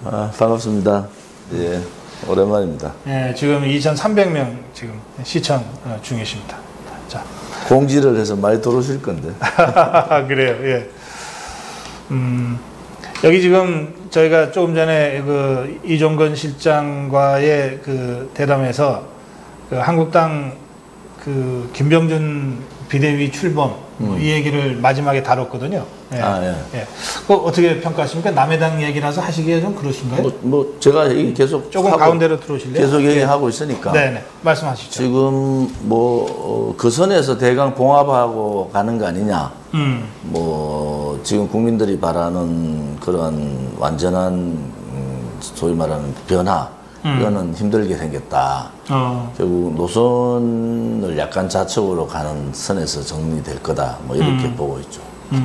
반갑습니다. 예, 오랜만입니다. 예, 지금 2,300명 지금 시청 중이십니다. 자, 공지를 해서 많이 들어오실 건데. 그래요. 예. 여기 지금 저희가 조금 전에 그 이종건 실장과의 그 대담에서 그 한국당 그 김병준 비대위 출범 이 얘기를 마지막에 다뤘거든요. 예. 예. 그거 어떻게 평가하십니까? 남의 당 얘기라서 하시기에 좀 그러신가요? 뭐 제가 얘기 계속 조금 하고, 가운데로 들어오실래요? 계속 얘기하고 있으니까. 네네. 말씀하시죠. 지금 그 선에서 대강 봉합하고 가는 거 아니냐. 뭐 지금 국민들이 바라는 그런 완전한 소위 말하는 변화. 이거는 힘들게 생겼다. 결국 노선을 약간 좌측으로 가는 선에서 정리될 거다. 뭐 이렇게 보고 있죠.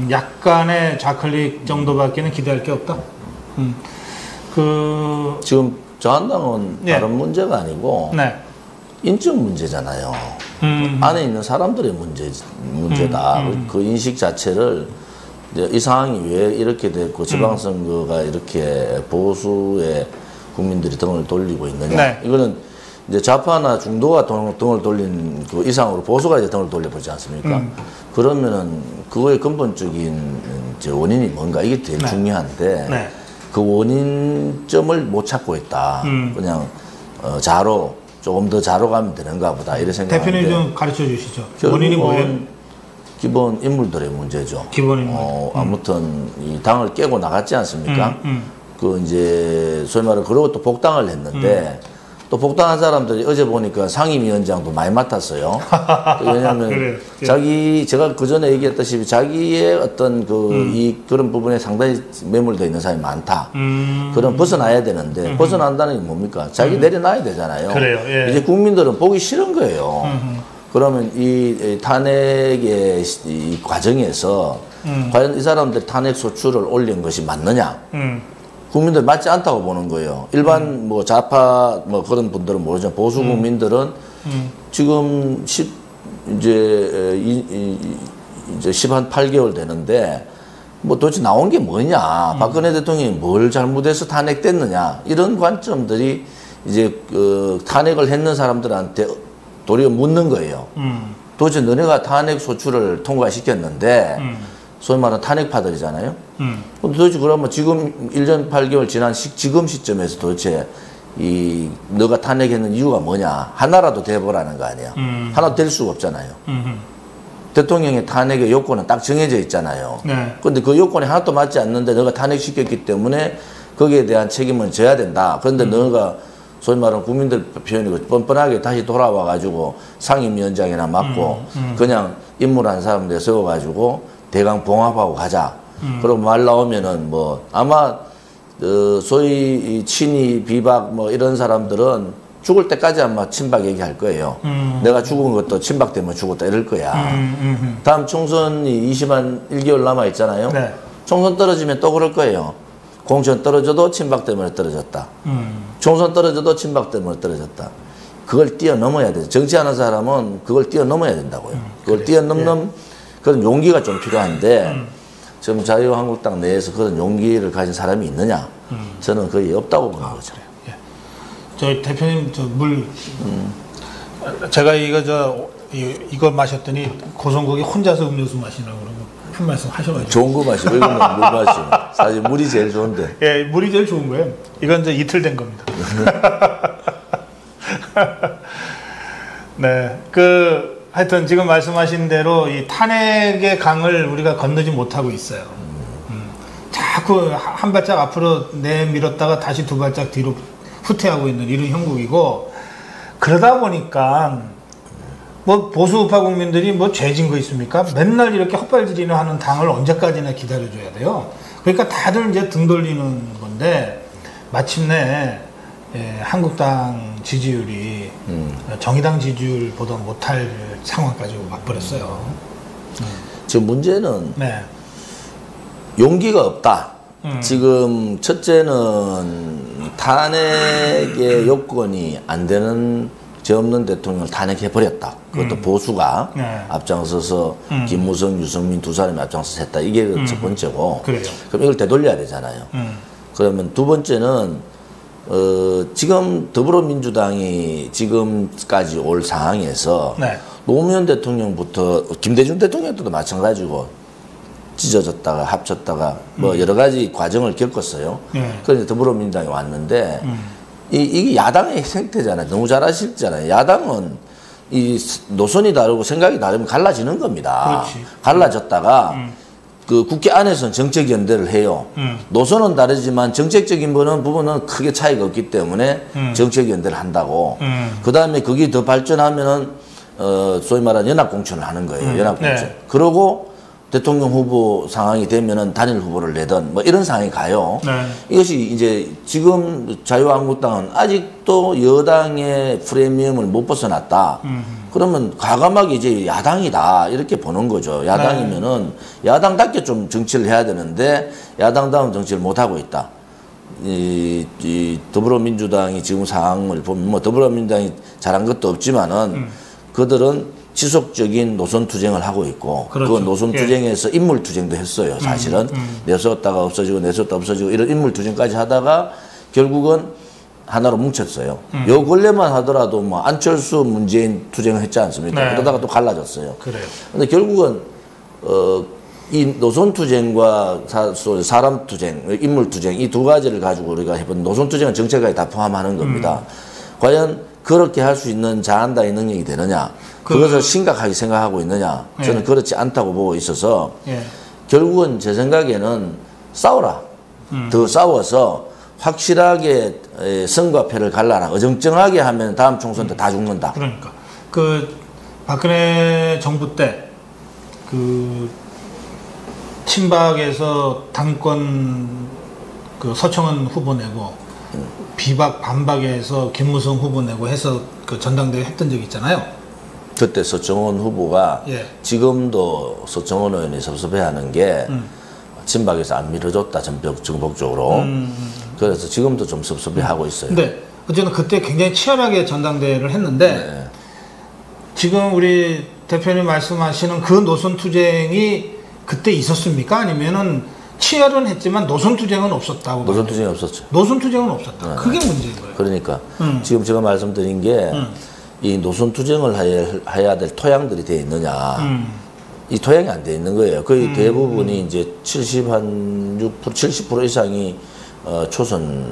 약간의 좌클릭 정도밖에는 기대할 게 없다. 지금 저한당은 다른 문제가 아니고 인적 문제잖아요. 안에 있는 사람들의 문제다. 그 인식 자체를 이 상황이 왜 이렇게 됐고 지방선거가 이렇게 보수의 국민들이 등을 돌리고 있느냐. 이거는 이제 좌파나 중도가 등을 돌린 그 이상으로 보수가 이제 등을 돌려보지 않습니까? 그러면은 그거의 근본적인 이제 원인이 뭔가 이게 제일 중요한데 그 원인점을 못 찾고 있다. 그냥 조금 더 자로 가면 되는가 보다 이런 생각인데. 대표님 좀 가르쳐 주시죠. 원인이 뭐예요? 기본 인물들의 문제죠. 기본 인물. 아무튼 이 당을 깨고 나갔지 않습니까? 그 이제 소위 말해 그러고 또 복당을 했는데 또 복당한 사람들이 어제 보니까 상임위원장도 많이 맡았어요. 왜냐하면 그래요. 제가 그 전에 얘기했다시피 자기의 어떤 그런 부분에 상당히 매몰되어 있는 사람이 많다. 그럼 벗어나야 되는데 벗어난다는 게 뭡니까? 자기 내려놔야 되잖아요. 그래요. 예. 이제 국민들은 보기 싫은 거예요. 그러면 이 탄핵의 이 과정에서 과연 이 사람들 탄핵 소추를 올린 것이 맞느냐? 국민들 맞지 않다고 보는 거예요. 일반 뭐 좌파 뭐 그런 분들은 모르지만 보수 국민들은 지금 이제 10한 8개월 되는데 뭐 도대체 나온 게 뭐냐? 박근혜 대통령이 뭘 잘못해서 탄핵됐느냐? 이런 관점들이 이제 탄핵을 했는 사람들한테 도리어 묻는 거예요. 도대체 너네가 탄핵 소추를 통과시켰는데 소위 말하는 탄핵파들이잖아요. 도대체 그러면 지금 1년 8개월 지난 지금 시점에서 도대체 너가 탄핵했는 이유가 뭐냐. 하나라도 돼보라는 거 아니야. 하나도 될 수가 없잖아요. 대통령의 탄핵의 요건은 딱 정해져 있잖아요. 그런데 그 요건이 하나도 맞지 않는데 너가 탄핵시켰기 때문에 거기에 대한 책임은 져야 된다. 그런데 너가 소위 말하는 국민들 표현이고 뻔뻔하게 다시 돌아와가지고 상임위원장이나 맡고 그냥 인물한 사람들 세워가지고 대강 봉합하고 가자. 그리고 말 나오면은 뭐 아마 소위 친이 비박 뭐 이런 사람들은 죽을 때까지 아마 친박 얘기할 거예요. 내가 죽은 것도 친박 때문에 죽었다 이럴 거야. 다음 총선이 20한 1개월 남아 있잖아요. 총선 떨어지면 또 그럴 거예요. 공천 떨어져도 친박 때문에 떨어졌다. 총선 떨어져도 친박 때문에 떨어졌다. 그걸 뛰어넘어야 돼. 정치하는 사람은 그걸 뛰어넘어야 된다고요. 그걸 뛰어넘는 그런 용기가 좀 필요한데 지금 자유한국당 내에서 그런 용기를 가진 사람이 있느냐? 저는 거의 없다고 보는 거죠. 예. 저 대표님 제가 이거 마셨더니 고성국이 혼자서 음료수 마시라고 그러고 한 말씀 하셔가지고. 좋은 거 마시고 이거는 물 마시. 사실 물이 제일 좋은데. 예, 물이 제일 좋은 거예요. 이건 이제 이틀 된 겁니다. 네, 하여튼 지금 말씀하신 대로 이 탄핵의 강을 우리가 건너지 못하고 있어요. 자꾸 한 발짝 앞으로 내밀었다가 다시 두 발짝 뒤로 후퇴하고 있는 이런 형국이고, 그러다 보니까 뭐 보수우파 국민들이 뭐 죄진 거 있습니까? 맨날 이렇게 헛발질이나 하는 당을 언제까지나 기다려줘야 돼요. 그러니까 다들 이제 등 돌리는 건데 마침내 한국당 지지율이 정의당 지지율보다 못할 상황까지 와버렸어요. 지금 문제는 용기가 없다. 지금 첫째는 탄핵의 요건이 안 되는 죄 없는 대통령을 탄핵해버렸다. 그것도 보수가 앞장서서 김무성, 유승민 두 사람이 앞장서서 했다. 이게 첫 번째고. 그럼 이걸 되돌려야 되잖아요. 그러면 두 번째는 지금 더불어민주당이 지금까지 올 상황에서 네. 노무현 대통령부터 김대중 대통령도 마찬가지고 찢어졌다가 합쳤다가 뭐 여러 가지 과정을 겪었어요. 그래서 더불어민주당이 왔는데 이게 야당의 생태잖아요. 너무 잘 아시잖아요. 야당은 이 노선이 다르고 생각이 다르면 갈라지는 겁니다. 그렇지. 갈라졌다가 그 국회 안에서는 정책 연대를 해요. 노선은 다르지만 정책적인 부분은 크게 차이가 없기 때문에 정책 연대를 한다고. 그 다음에 그게 더 발전하면은 소위 말하는 연합 공천을 하는 거예요. 연합 공천. 네. 그러고 대통령 후보 상황이 되면은 단일 후보를 내든 뭐 이런 상황이 가요. 네. 이것이 이제 지금 자유한국당은 아직도 여당의 프리미엄을 못 벗어났다. 그러면 과감하게 이제 야당이다 이렇게 보는 거죠. 야당이면은 야당답게 좀 정치를 해야 되는데 야당다운 정치를 못 하고 있다. 이 더불어민주당이 지금 상황을 보면 뭐 더불어민주당이 잘한 것도 없지만은 그들은 지속적인 노선 투쟁을 하고 있고 그렇죠. 그 노선 투쟁에서 인물 투쟁도 했어요. 사실은 내세웠다가 없어지고 내세웠다 없어지고 이런 인물 투쟁까지 하다가 결국은 하나로 뭉쳤어요. 요 근래만 하더라도 뭐 안철수 문재인 투쟁을 했지 않습니까? 네. 그러다가 또 갈라졌어요. 그래요. 근데 결국은 이 노선 투쟁과 사람 투쟁, 인물 투쟁 이 두 가지를 가지고 우리가 해본 노선 투쟁은 정책까지 다 포함하는 겁니다. 과연 그렇게 할 수 있는 자한당의 능력이 되느냐? 그것을 심각하게 생각하고 있느냐? 저는 그렇지 않다고 보고 있어서 결국은 제 생각에는 싸워라. 더 싸워서 확실하게 선과 패를 갈라라. 어정쩡하게 하면 다음 총선 때 다 죽는다. 그러니까 그 박근혜 정부 때 그 친박에서 당권 그 서청원 후보 내고 비박 반박에서 김무성 후보 내고 해서 그 전당대회 했던 적 있잖아요. 그때 서청원 후보가 지금도 서청원 의원이 섭섭해하는 게 친박에서 안 밀어줬다 전폭적으로. 그래서 지금도 좀 섭섭해하고 있어요. 네. 어쨌든 그때 굉장히 치열하게 전당대회를 했는데 지금 우리 대표님 말씀하시는 그 노선 투쟁이 그때 있었습니까? 아니면은 치열은 했지만 노선 투쟁은 없었다고? 노선 투쟁이 없었죠. 노선 투쟁은 없었다. 그게 문제인 거예요. 그러니까 지금 제가 말씀드린 게 이 노선 투쟁을 해야 될 토양들이 돼 있느냐. 이 토양이 안 돼 있는 거예요. 거의 대부분이 이제 70% 이상이 초선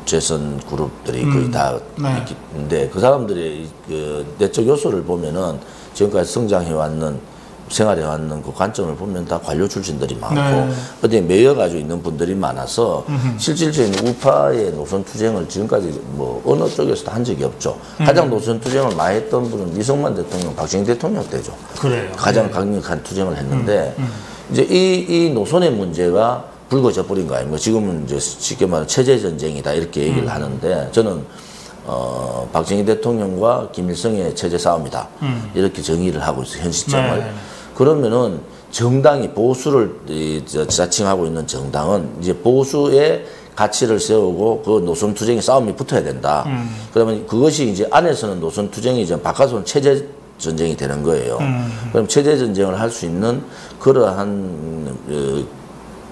재선 그룹들이 거의 다 있는데 그 사람들의 그 내적 요소를 보면은 지금까지 성장해왔는 생활해왔는 그 관점을 보면 다 관료 출신들이 많고 어디에 매여가지고 있는 분들이 많아서 실질적인 우파의 노선 투쟁을 지금까지 뭐 어느 쪽에서도 한 적이 없죠. 가장 노선 투쟁을 많이 했던 분은 이승만 대통령, 박정희 대통령 때죠. 그래요. 가장 강력한 투쟁을 했는데 이제 이 노선의 문제가 불거져 버린 거 아닙니까? 지금은 이제 쉽게 말하면 체제 전쟁이다 이렇게 얘기를 하는데 저는 박정희 대통령과 김일성의 체제 싸움이다 이렇게 정의를 하고 있어요. 현 시점을. 그러면은 정당이 보수를 자칭하고 있는 정당은 이제 보수의 가치를 세우고 그 노선 투쟁의 싸움이 붙어야 된다. 그러면 그것이 이제 안에서는 노선 투쟁이죠. 바깥으로는 체제 전쟁이 되는 거예요. 그럼 체제 전쟁을 할 수 있는 그러한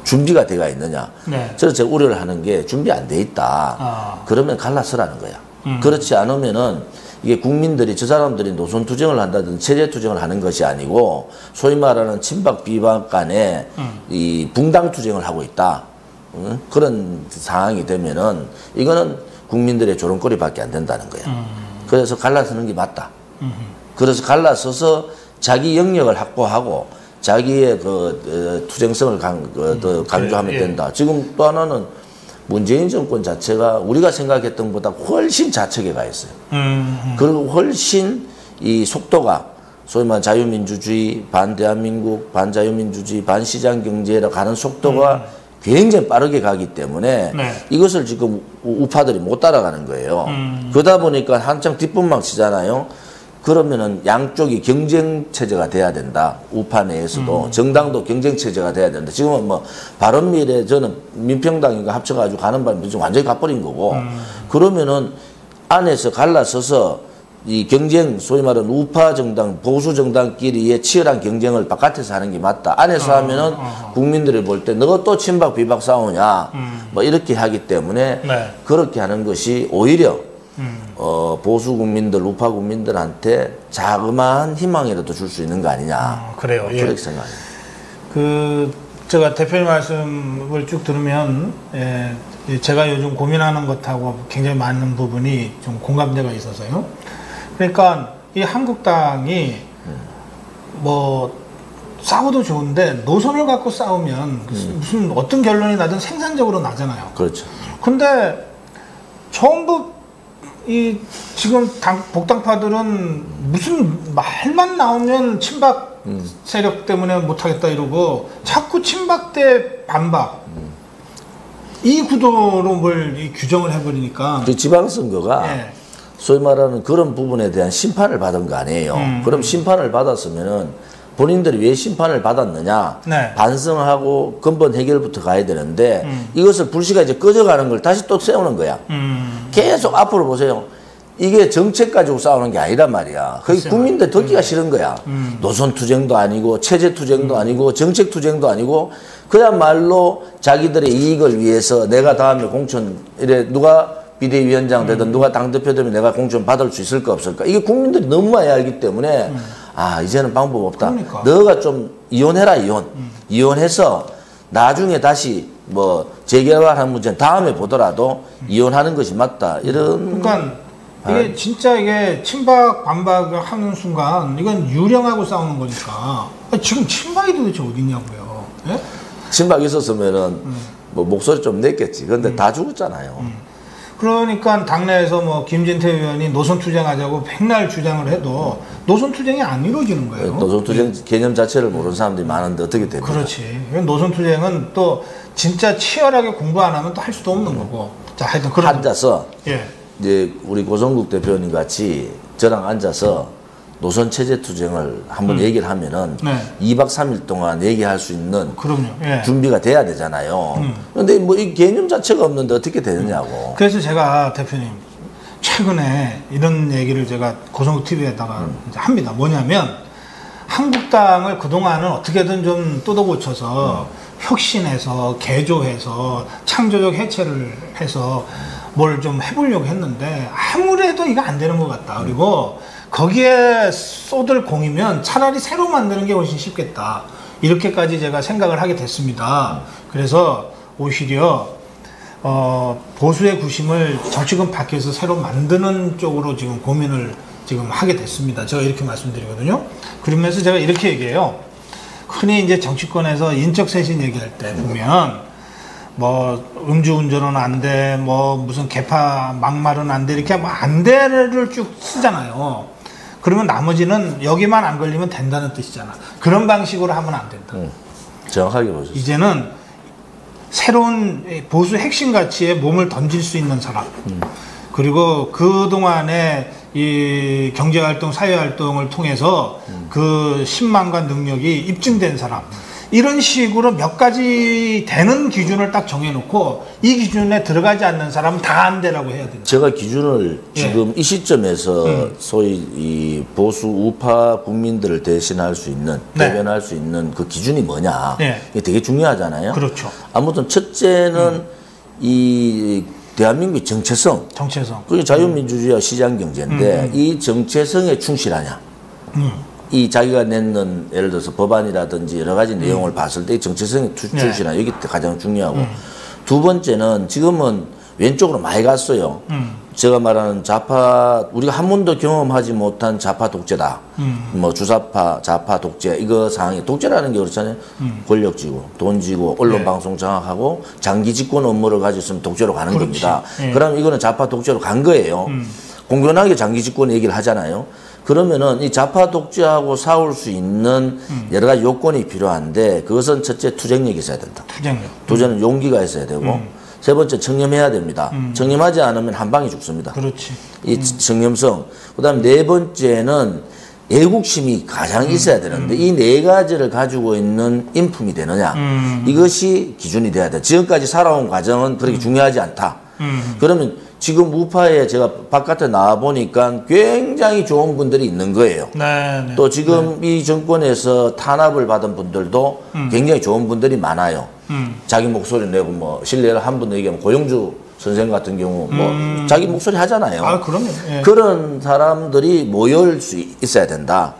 준비가 돼가 있느냐. 그래서 제가 우려를 하는 게 준비 안 돼 있다. 그러면 갈라서라는 거야. 그렇지 않으면은 이게 국민들이 저 사람들이 노선 투쟁을 한다든지 체제 투쟁을 하는 것이 아니고 소위 말하는 친박 비박 간에 이 붕당 투쟁을 하고 있다. 그런 상황이 되면은 이거는 국민들의 조롱거리밖에 안 된다는 거야. 그래서 갈라서는 게 맞다. 그래서 갈라서서 자기 영역을 확보하고 자기의 그 투쟁성을 더 강조하면 된다. 지금 또 하나는 문재인 정권 자체가 우리가 생각했던 것보다 훨씬 좌측에 가 있어요. 그리고 훨씬 이 속도가 소위 말하는 자유민주주의, 반대한민국, 반자유민주주의, 반시장경제로 가는 속도가 굉장히 빠르게 가기 때문에 이것을 지금 우파들이 못 따라가는 거예요. 그러다 보니까 한창 뒷분막 치잖아요. 그러면은 양쪽이 경쟁체제가 돼야 된다. 우파 내에서도. 정당도 경쟁체제가 돼야 된다. 지금은 뭐, 바른미래, 저는 민평당인가 합쳐가지고 가는 바람에 지금 완전히 가버린 거고. 그러면은 안에서 갈라서서 이 경쟁, 소위 말하는 우파 정당, 보수 정당끼리의 치열한 경쟁을 바깥에서 하는 게 맞다. 안에서 하면은 국민들이 볼 때 너 또 친박 비박 싸우냐, 뭐 이렇게 하기 때문에 네. 그렇게 하는 것이 오히려 보수 국민들, 우파 국민들한테 자그마한 희망이라도 줄 수 있는 거 아니냐. 그래요. 그렇게 예. 생각합니다. 제가 대표님 말씀을 쭉 들으면, 예, 제가 요즘 고민하는 것하고 굉장히 많은 부분이 좀 공감대가 있어서요. 그러니까 이 한국당이 뭐 싸워도 좋은데 노선을 갖고 싸우면 무슨 어떤 결론이 나든 생산적으로 나잖아요. 그렇죠. 근데 전부 이 지금 복당파들은 무슨 말만 나오면 친박 세력 때문에 못하겠다 이러고 자꾸 친박 대 반박 이 구도로 뭘 규정을 해버리니까 그 지방선거가 예. 소위 말하는 그런 부분에 대한 심판을 받은 거 아니에요. 그럼 심판을 받았으면은 본인들이 왜 심판을 받았느냐 네. 반성하고 근본 해결부터 가야 되는데 이것을 불씨가 이제 꺼져가는 걸 다시 또 세우는 거야. 계속 앞으로 보세요. 이게 정책 가지고 싸우는 게 아니란 말이야. 거의 국민들 듣기가 싫은 거야. 노선 투쟁도 아니고 체제 투쟁도 아니고 정책 투쟁도 아니고 그야말로 자기들의 이익을 위해서 내가 다음에 공천 이래 누가 비대위원장 되든 누가 당대표 되면 내가 공천 받을 수 있을까 없을까 이게 국민들이 너무 많이 알기 때문에 아 이제는 방법 없다. 그러니까. 너가 좀 이혼해라 이혼해서 나중에 다시 뭐 재개발하는 문제는 다음에 보더라도 이혼하는 것이 맞다 이런. 그러니까 이게 진짜 이게 친박 반박을 하는 순간 이건 유령하고 싸우는 거니까 지금 친박이 도대체 어디냐고요. 예? 친박이 있었으면은 뭐 목소리 좀 냈겠지. 근데 다 죽었잖아요. 그러니까 당내에서 뭐 김진태 의원이 노선 투쟁하자고 백날 주장을 해도 노선 투쟁이 안 이루어지는 거예요. 노선 투쟁 개념 자체를 모르는 사람들이 많은데 어떻게 됩니까? 그렇지. 노선 투쟁은 또 진짜 치열하게 공부 안 하면 또 할 수도 없는 거고. 자, 하여튼 그런 앉아서 예. 이제 우리 고성국 대표님 같이 저랑 앉아서 노선 체제 투쟁을 한번 얘기를 하면은 네. 2박 3일 동안 얘기할 수 있는 그럼요. 예. 준비가 돼야 되잖아요. 그런데 뭐 이 개념 자체가 없는데 어떻게 되느냐고. 그래서 제가 대표님 최근에 이런 얘기를 제가 고성국 TV에다가 합니다. 뭐냐면 한국당을 그동안은 어떻게든 좀 뜯어고쳐서 혁신해서 개조해서 창조적 해체를 해서 뭘 좀 해보려고 했는데 아무래도 이거 안 되는 것 같다. 그리고 거기에 쏟을 공이면 차라리 새로 만드는 게 훨씬 쉽겠다. 이렇게까지 제가 생각을 하게 됐습니다. 그래서 오히려 보수의 구심을 정치권 밖에서 새로 만드는 쪽으로 지금 고민을 지금 하게 됐습니다. 제가 이렇게 말씀드리거든요. 그러면서 제가 이렇게 얘기해요. 흔히 이제 정치권에서 인적 쇄신 얘기할 때 보면 뭐 음주운전은 안 돼, 뭐 무슨 개파 막말은 안 돼, 이렇게 뭐 안 돼를 쭉 쓰잖아요. 그러면 나머지는 여기만 안 걸리면 된다는 뜻이잖아. 그런 방식으로 하면 안 된다. 정확하게 보셨어요. 이제는 새로운 보수 핵심 가치에 몸을 던질 수 있는 사람, 그리고 그동안에 이 경제활동, 사회활동을 통해서 그 신망과 능력이 입증된 사람, 이런 식으로 몇 가지 되는 기준을 딱 정해놓고 이 기준에 들어가지 않는 사람은 다 안 되라고 해야 된다. 제가 기준을 지금 이 시점에서 소위 이 보수 우파 국민들을 대신할 수 있는, 네. 대변할 수 있는 그 기준이 뭐냐. 네. 이게 되게 중요하잖아요. 그렇죠. 아무튼 첫째는 이 대한민국의 정체성. 정체성. 그게 자유민주주의와 시장경제인데 이 정체성에 충실하냐. 이 자기가 냈는 예를 들어서 법안이라든지 여러 가지 내용을 봤을 때 이 정체성에 충실하냐. 이게 가장 중요하고. 두 번째는 지금은 왼쪽으로 많이 갔어요. 제가 말하는 좌파, 우리가 한 번도 경험하지 못한 좌파 독재다. 뭐 주사파, 좌파 독재, 이거 상황이, 독재라는 게 그렇잖아요. 권력지고, 돈지고, 언론방송 장악하고, 장기 집권 업무를 가지고 있으면 독재로 가는 그렇지. 겁니다. 그럼 이거는 좌파 독재로 간 거예요. 공견하게 장기 집권 얘기를 하잖아요. 그러면은 이 좌파 독재하고 싸울 수 있는 여러 가지 요건이 필요한데 그것은 첫째 투쟁력이 있어야 된다. 투쟁력. 도전은 용기가 있어야 되고 세 번째 청렴해야 됩니다. 청렴하지 않으면 한 방에 죽습니다. 그렇지. 이 청렴성. 그다음 네 번째는 애국심이 가장 있어야 되는데 이 네 가지를 가지고 있는 인품이 되느냐. 이것이 기준이 돼야 돼. 지금까지 살아온 과정은 그렇게 중요하지 않다. 그러면 지금 우파에 제가 바깥에 나와 보니까 굉장히 좋은 분들이 있는 거예요. 네, 네. 또 지금 이 정권에서 탄압을 받은 분들도 굉장히 좋은 분들이 많아요. 자기 목소리 내고 뭐 실례를 한 분 얘기하면 고영주 선생 같은 경우 뭐 자기 목소리 하잖아요. 아, 그럼요. 예. 그런 사람들이 모일 수 있어야 된다.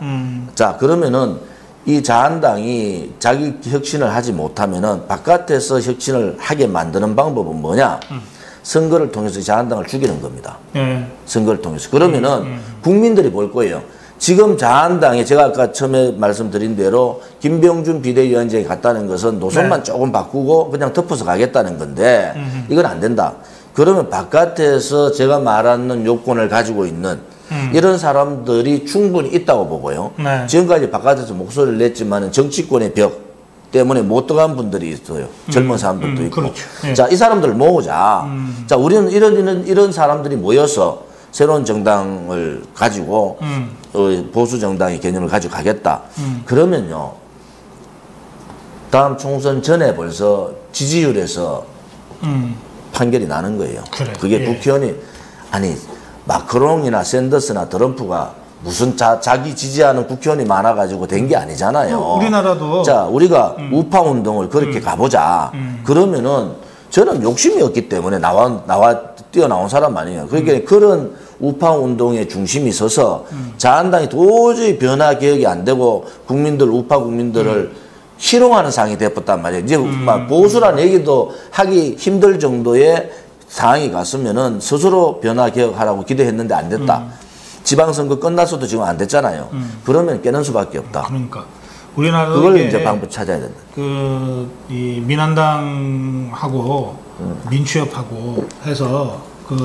자, 그러면은 이 자한당이 자기 혁신을 하지 못하면은 바깥에서 혁신을 하게 만드는 방법은 뭐냐? 선거를 통해서 자한당을 죽이는 겁니다. 선거를 통해서. 그러면은 국민들이 볼 거예요. 지금 자한당에 제가 아까 처음에 말씀드린 대로 김병준 비대위원장이 갔다는 것은 노선만 조금 바꾸고 그냥 덮어서 가겠다는 건데 이건 안 된다. 그러면 바깥에서 제가 말하는 요건을 가지고 있는 이런 사람들이 충분히 있다고 보고요. 네. 지금까지 바깥에서 목소리를 냈지만 정치권의 벽 때문에 못 들어간 분들이 있어요. 젊은 사람들도 있고. 그렇죠. 예. 자, 이 사람들을 모으자. 자, 우리는 이런 사람들이 모여서 새로운 정당을 가지고 보수 정당의 개념을 가지고 가겠다. 그러면요. 다음 총선 전에 벌써 지지율에서 판결이 나는 거예요. 그래. 그게 예. 국회의원이 아니 마크롱이나 샌더스나 트럼프가 무슨 자기 지지하는 국회의원이 많아가지고 된 게 아니잖아요. 우리나라도 자, 우리가 우파 운동을 그렇게 가보자. 그러면은 저는 욕심이 없기 때문에 뛰어나온 사람 아니에요. 그러니까 그런 우파 운동의 중심이 서서 자한당이 도저히 변화 개혁이 안 되고 우파 국민들을 희롱하는 상황이 되었단 말이에요. 이제 막 보수란 얘기도 하기 힘들 정도의 상황이 갔으면은 스스로 변화 개혁하라고 기대했는데 안 됐다. 지방선거 끝났어도 지금 안 됐잖아요. 그러면 깨는 수밖에 없다. 그러니까 우리나라도 그걸 이제 방법 찾아야 된다. 이 민한당하고 민추협하고 해서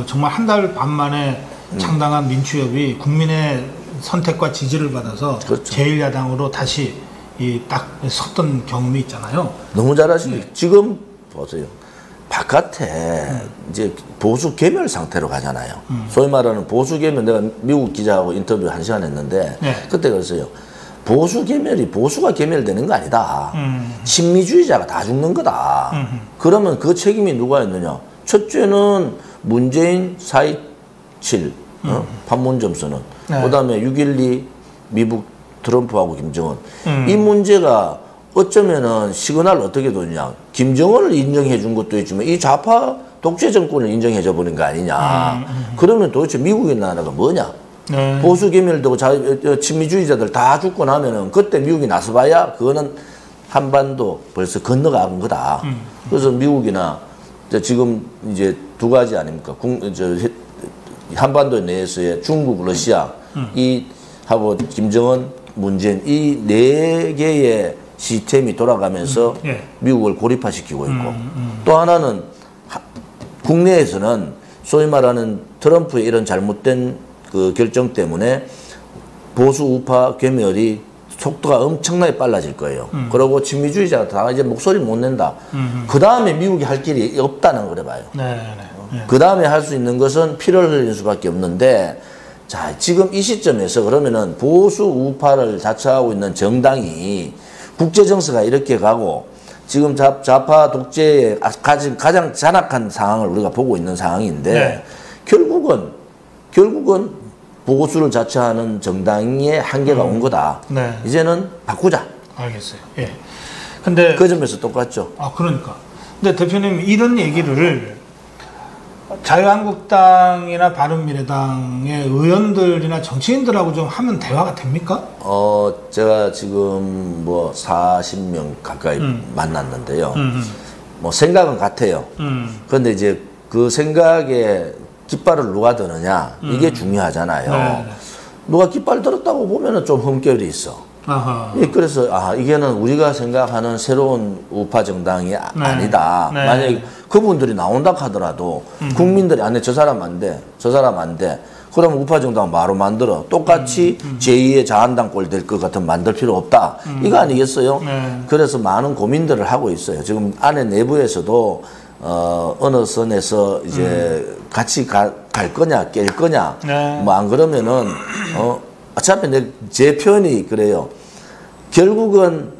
정말 한 달 반 만에 창당한 민추협이 국민의 선택과 지지를 받아서 그렇죠. 제1야당으로 다시 딱 섰던 경험이 있잖아요. 너무 잘하시네. 지금 보세요. 바깥에 이제 보수 괴멸 상태로 가잖아요. 소위 말하는 보수 괴멸, 내가 미국 기자하고 인터뷰 1시간 했는데 그때 그랬어요. 보수 괴멸이 보수가 괴멸되는 거 아니다. 친미주의자가 다 죽는 거다. 그러면 그 책임이 누가 있느냐? 첫째는 문재인 4.27 판문점선언, 그다음에 6.12 미국 트럼프하고 김정은. 이 문제가 어쩌면은 시그널을 어떻게 뒀냐. 김정은을 인정해 준 것도 있지만 이 좌파 독재 정권을 인정해 줘 버린 거 아니냐. 그러면 도대체 미국의 나라가 뭐냐. 보수 개멸되고 친미주의자들 다 죽고 나면은 그때 미국이 나서봐야 그거는 한반도 벌써 건너간 거다. 그래서 미국이나 지금 이제 두 가지 아닙니까? 한반도 내에서의 중국, 러시아 이 하고 김정은, 문재인 이 네 개의 시스템이 돌아가면서 미국을 고립화시키고 있고 또 하나는 국내에서는 소위 말하는 트럼프의 이런 잘못된 그 결정 때문에 보수 우파 괴멸이 속도가 엄청나게 빨라질 거예요. 그리고 친미주의자가 다 이제 목소리 못 낸다. 그 다음에 미국이 할 길이 없다는 걸 해봐요. 그 다음에 할 수 있는 것은 피를 흘리는 수밖에 없는데 자, 지금 이 시점에서 그러면은 보수 우파를 자처하고 있는 정당이 국제 정세가 이렇게 가고 지금 좌파 독재의 가장 잔악한 상황을 우리가 보고 있는 상황인데 결국은 보수를 자처하는 정당의 한계가 온 거다. 이제는 바꾸자. 알겠어요. 예. 근데 그 점에서 똑같죠. 아, 그러니까. 근데 대표님 이런 얘기를 자유한국당이나 바른미래당의 의원들이나 정치인들하고 좀 하면 대화가 됩니까? 제가 지금 뭐 40명 가까이 만났는데요. 뭐 생각은 같아요. 그런데 이제 그 생각에 깃발을 누가 드느냐 이게 중요하잖아요. 누가 깃발 들었다고 보면은 좀 흠결이 있어. 그래서 이게는 우리가 생각하는 새로운 우파 정당이 아니다. 만약에 그분들이 나온다 하더라도 국민들이 안 돼, 저 사람 안 돼, 저 사람 안 돼. 그러면 우파 정당 바로 만들어. 똑같이 제2의 자한당 꼴 될 것 같으면 만들 필요 없다. 이거 아니겠어요? 그래서 많은 고민들을 하고 있어요. 지금 안에 내부에서도 어느 선에서 이제 같이 갈 거냐, 깰 거냐. 뭐 안 그러면은 어차피 제 표현이 그래요. 결국은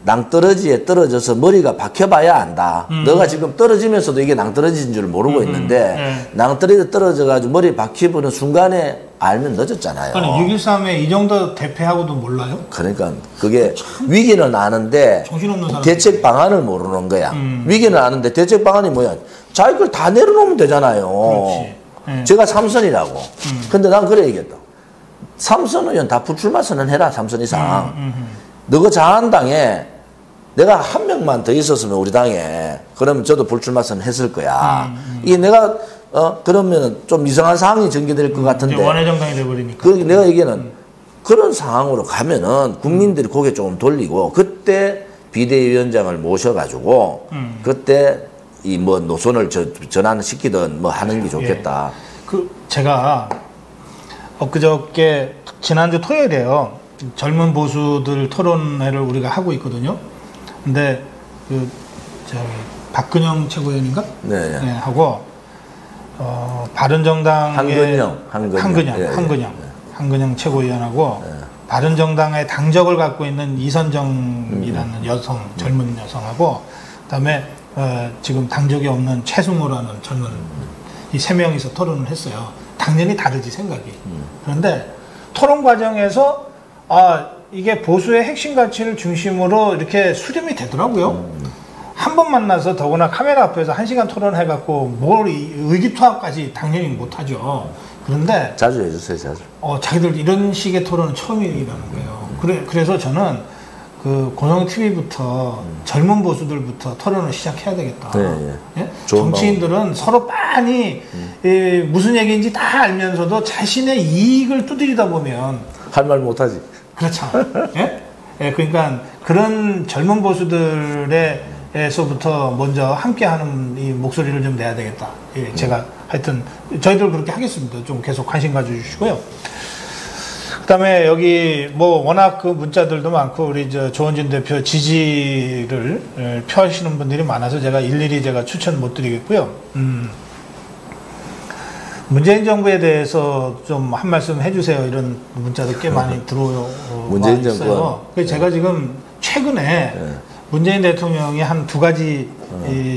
낭떠러지에 떨어져서 머리가 박혀봐야 안다. 너가 지금 떨어지면서도 이게 낭떠러지인 줄 모르고 있는데 낭떠러지에 떨어져가지고 머리 박혀보는 순간에 알면 늦었잖아요. 아니 6.13에 이 정도 대패하고도 몰라요? 그러니까 그게 위기는 아는데 대책 방안을 모르는 거야. 위기는 아는데 대책 방안이 뭐야? 자기 걸 다 내려놓으면 되잖아요. 제가 삼선이라고. 근데 난 그래 얘기했다. 삼선 의원 다 불출마 선언해라. 삼선 이상. 너가 자한당에 내가 한 명만 더 있었으면 우리 당에 그러면 저도 불출마 선언했을 거야. 이게 내가 그러면 좀 이상한 상황이 전개될 것 같은데. 원외 정당이 돼버리니까. 그 내가 얘기는 그런 상황으로 가면은 국민들이 고개 조금 돌리고 그때 비대위원장을 모셔가지고 그때 이 뭐 노선을 전환시키든 뭐 하는 게 좋겠다. 그 제가 엊그저께 지난주 토요일에요. 젊은 보수들 토론회를 우리가 하고 있거든요. 근데 그 저기 박근영 최고위원인가? 네. 하고 바른정당의 한근영 최고위원하고 바른정당의 당적을 갖고 있는 이선정이라는 여성 젊은 여성하고 그다음에 지금 당적이 없는 최승호라는 젊은 이 세 명이서 토론을 했어요. 당연히 다르지 생각이. 그런데 토론 과정에서 이게 보수의 핵심 가치를 중심으로 이렇게 수렴이 되더라고요. 한 번 만나서 더구나 카메라 앞에서 1시간 토론해갖고 뭘 의기투합까지 당연히 못하죠. 그런데 자주 해주세요, 자주. 자기들 이런 식의 토론은 처음이라는 거예요. 그래서 저는 그 고성 TV부터 젊은 보수들부터 토론을 시작해야 되겠다. 예? 정치인들은 서로 빤히 무슨 얘기인지 다 알면서도 자신의 이익을 두드리다 보면 할 말 못하지. 그렇죠. 예? 그러니까 그런 젊은 보수들에서부터 먼저 함께하는 이 목소리를 좀 내야 되겠다. 제가 하여튼 저희들 그렇게 하겠습니다. 좀 계속 관심 가져주시고요. 그다음에 여기 뭐 워낙 그 문자들도 많고 우리 조원진 대표 지지를 표하시는 분들이 많아서 제가 일일이 추천 못 드리겠고요. 문재인 정부에 대해서 좀 한 말씀 해주세요. 이런 문자도 꽤 많이 들어와 문재인 있어요. 그래서 제가 지금 최근에 문재인 대통령이 한 2가지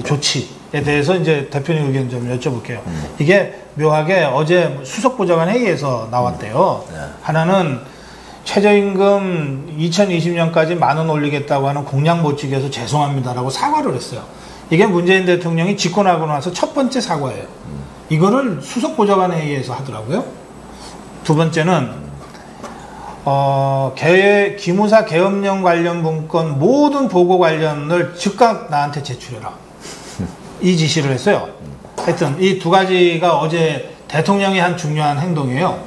조치에 대해서 이제 대표님 의견 좀 여쭤볼게요. 이게 묘하게 어제 수석보좌관 회의에서 나왔대요. 하나는 최저임금 2020년까지 10,000원 올리겠다고 하는 공약 못 지켜서 죄송합니다라고 사과를 했어요. 이게 문재인 대통령이 집권하고 나서 첫 번째 사과예요. 이거를 수석보좌관 회의에서 하더라고요. 두 번째는 기무사 계엄령 관련 문건 모든 보고 관련을 즉각 나한테 제출해라. 이 지시를 했어요. 하여튼 이 2가지가 어제 대통령이 한 중요한 행동이에요.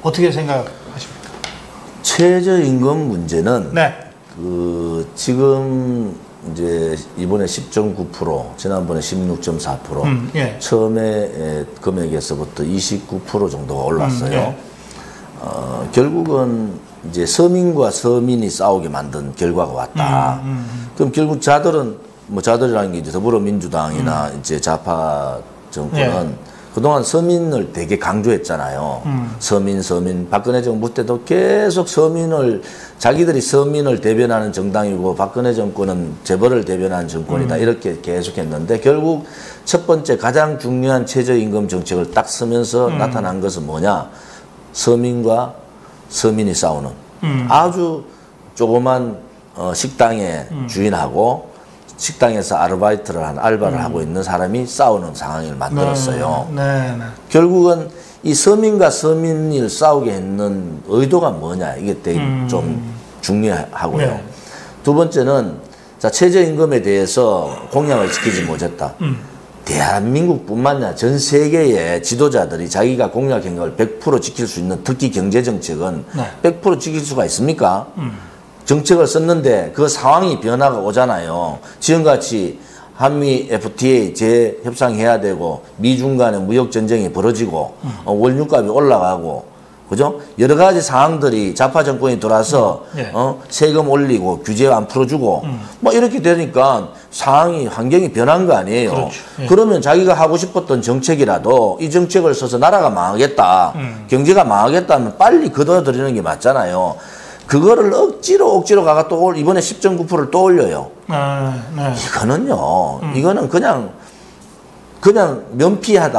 어떻게 생각하십니까? 최저임금 문제는 지금 이제 이번에 10.9%, 지난번에 16.4%, 처음에 금액에서부터 29% 정도가 올랐어요. 결국은 이제 서민과 서민이 싸우게 만든 결과가 왔다. 그럼 결국 자들이라는 게 이제 더불어민주당이나 이제 좌파 정권은 그동안 서민을 되게 강조했잖아요. 서민. 박근혜 정부 때도 계속 자기들이 서민을 대변하는 정당이고 박근혜 정권은 재벌을 대변하는 정권이다. 이렇게 계속 했는데 결국 첫 번째 가장 중요한 최저임금 정책을 딱 쓰면서 나타난 것은 뭐냐? 서민과 서민이 싸우는 아주 조그만 식당의 주인하고 식당에서 알바를 하고 있는 사람이 싸우는 상황을 만들었어요. 결국은 이 서민과 서민을 싸우게 했는 의도가 뭐냐 이게 되게 좀 중요하고요. 두 번째는 최저임금에 대해서 공약을 지키지 못했다. 대한민국뿐만 아니라 전 세계의 지도자들이 자기가 공약한 걸 100% 지킬 수 있는 특히 경제정책은 100% 지킬 수가 있습니까? 정책을 썼는데 그 상황이 변화가 오잖아요. 지금같이 한미 FTA 재협상해야 되고 미중 간의 무역 전쟁이 벌어지고 원유값이 올라가고 그죠? 여러 가지 상황들이 좌파 정권이 돌아서 세금 올리고 규제 안 풀어주고 뭐 이렇게 되니까 환경이 변한 거 아니에요. 그렇죠. 그러면 자기가 하고 싶었던 정책이라도 이 정책을 써서 나라가 망하겠다, 경제가 망하겠다면 빨리 걷어들이는 게 맞잖아요. 그거를 억지로 가가 또 이번에 10.9%를 또 올려요. 네. 이거는 그냥 면피한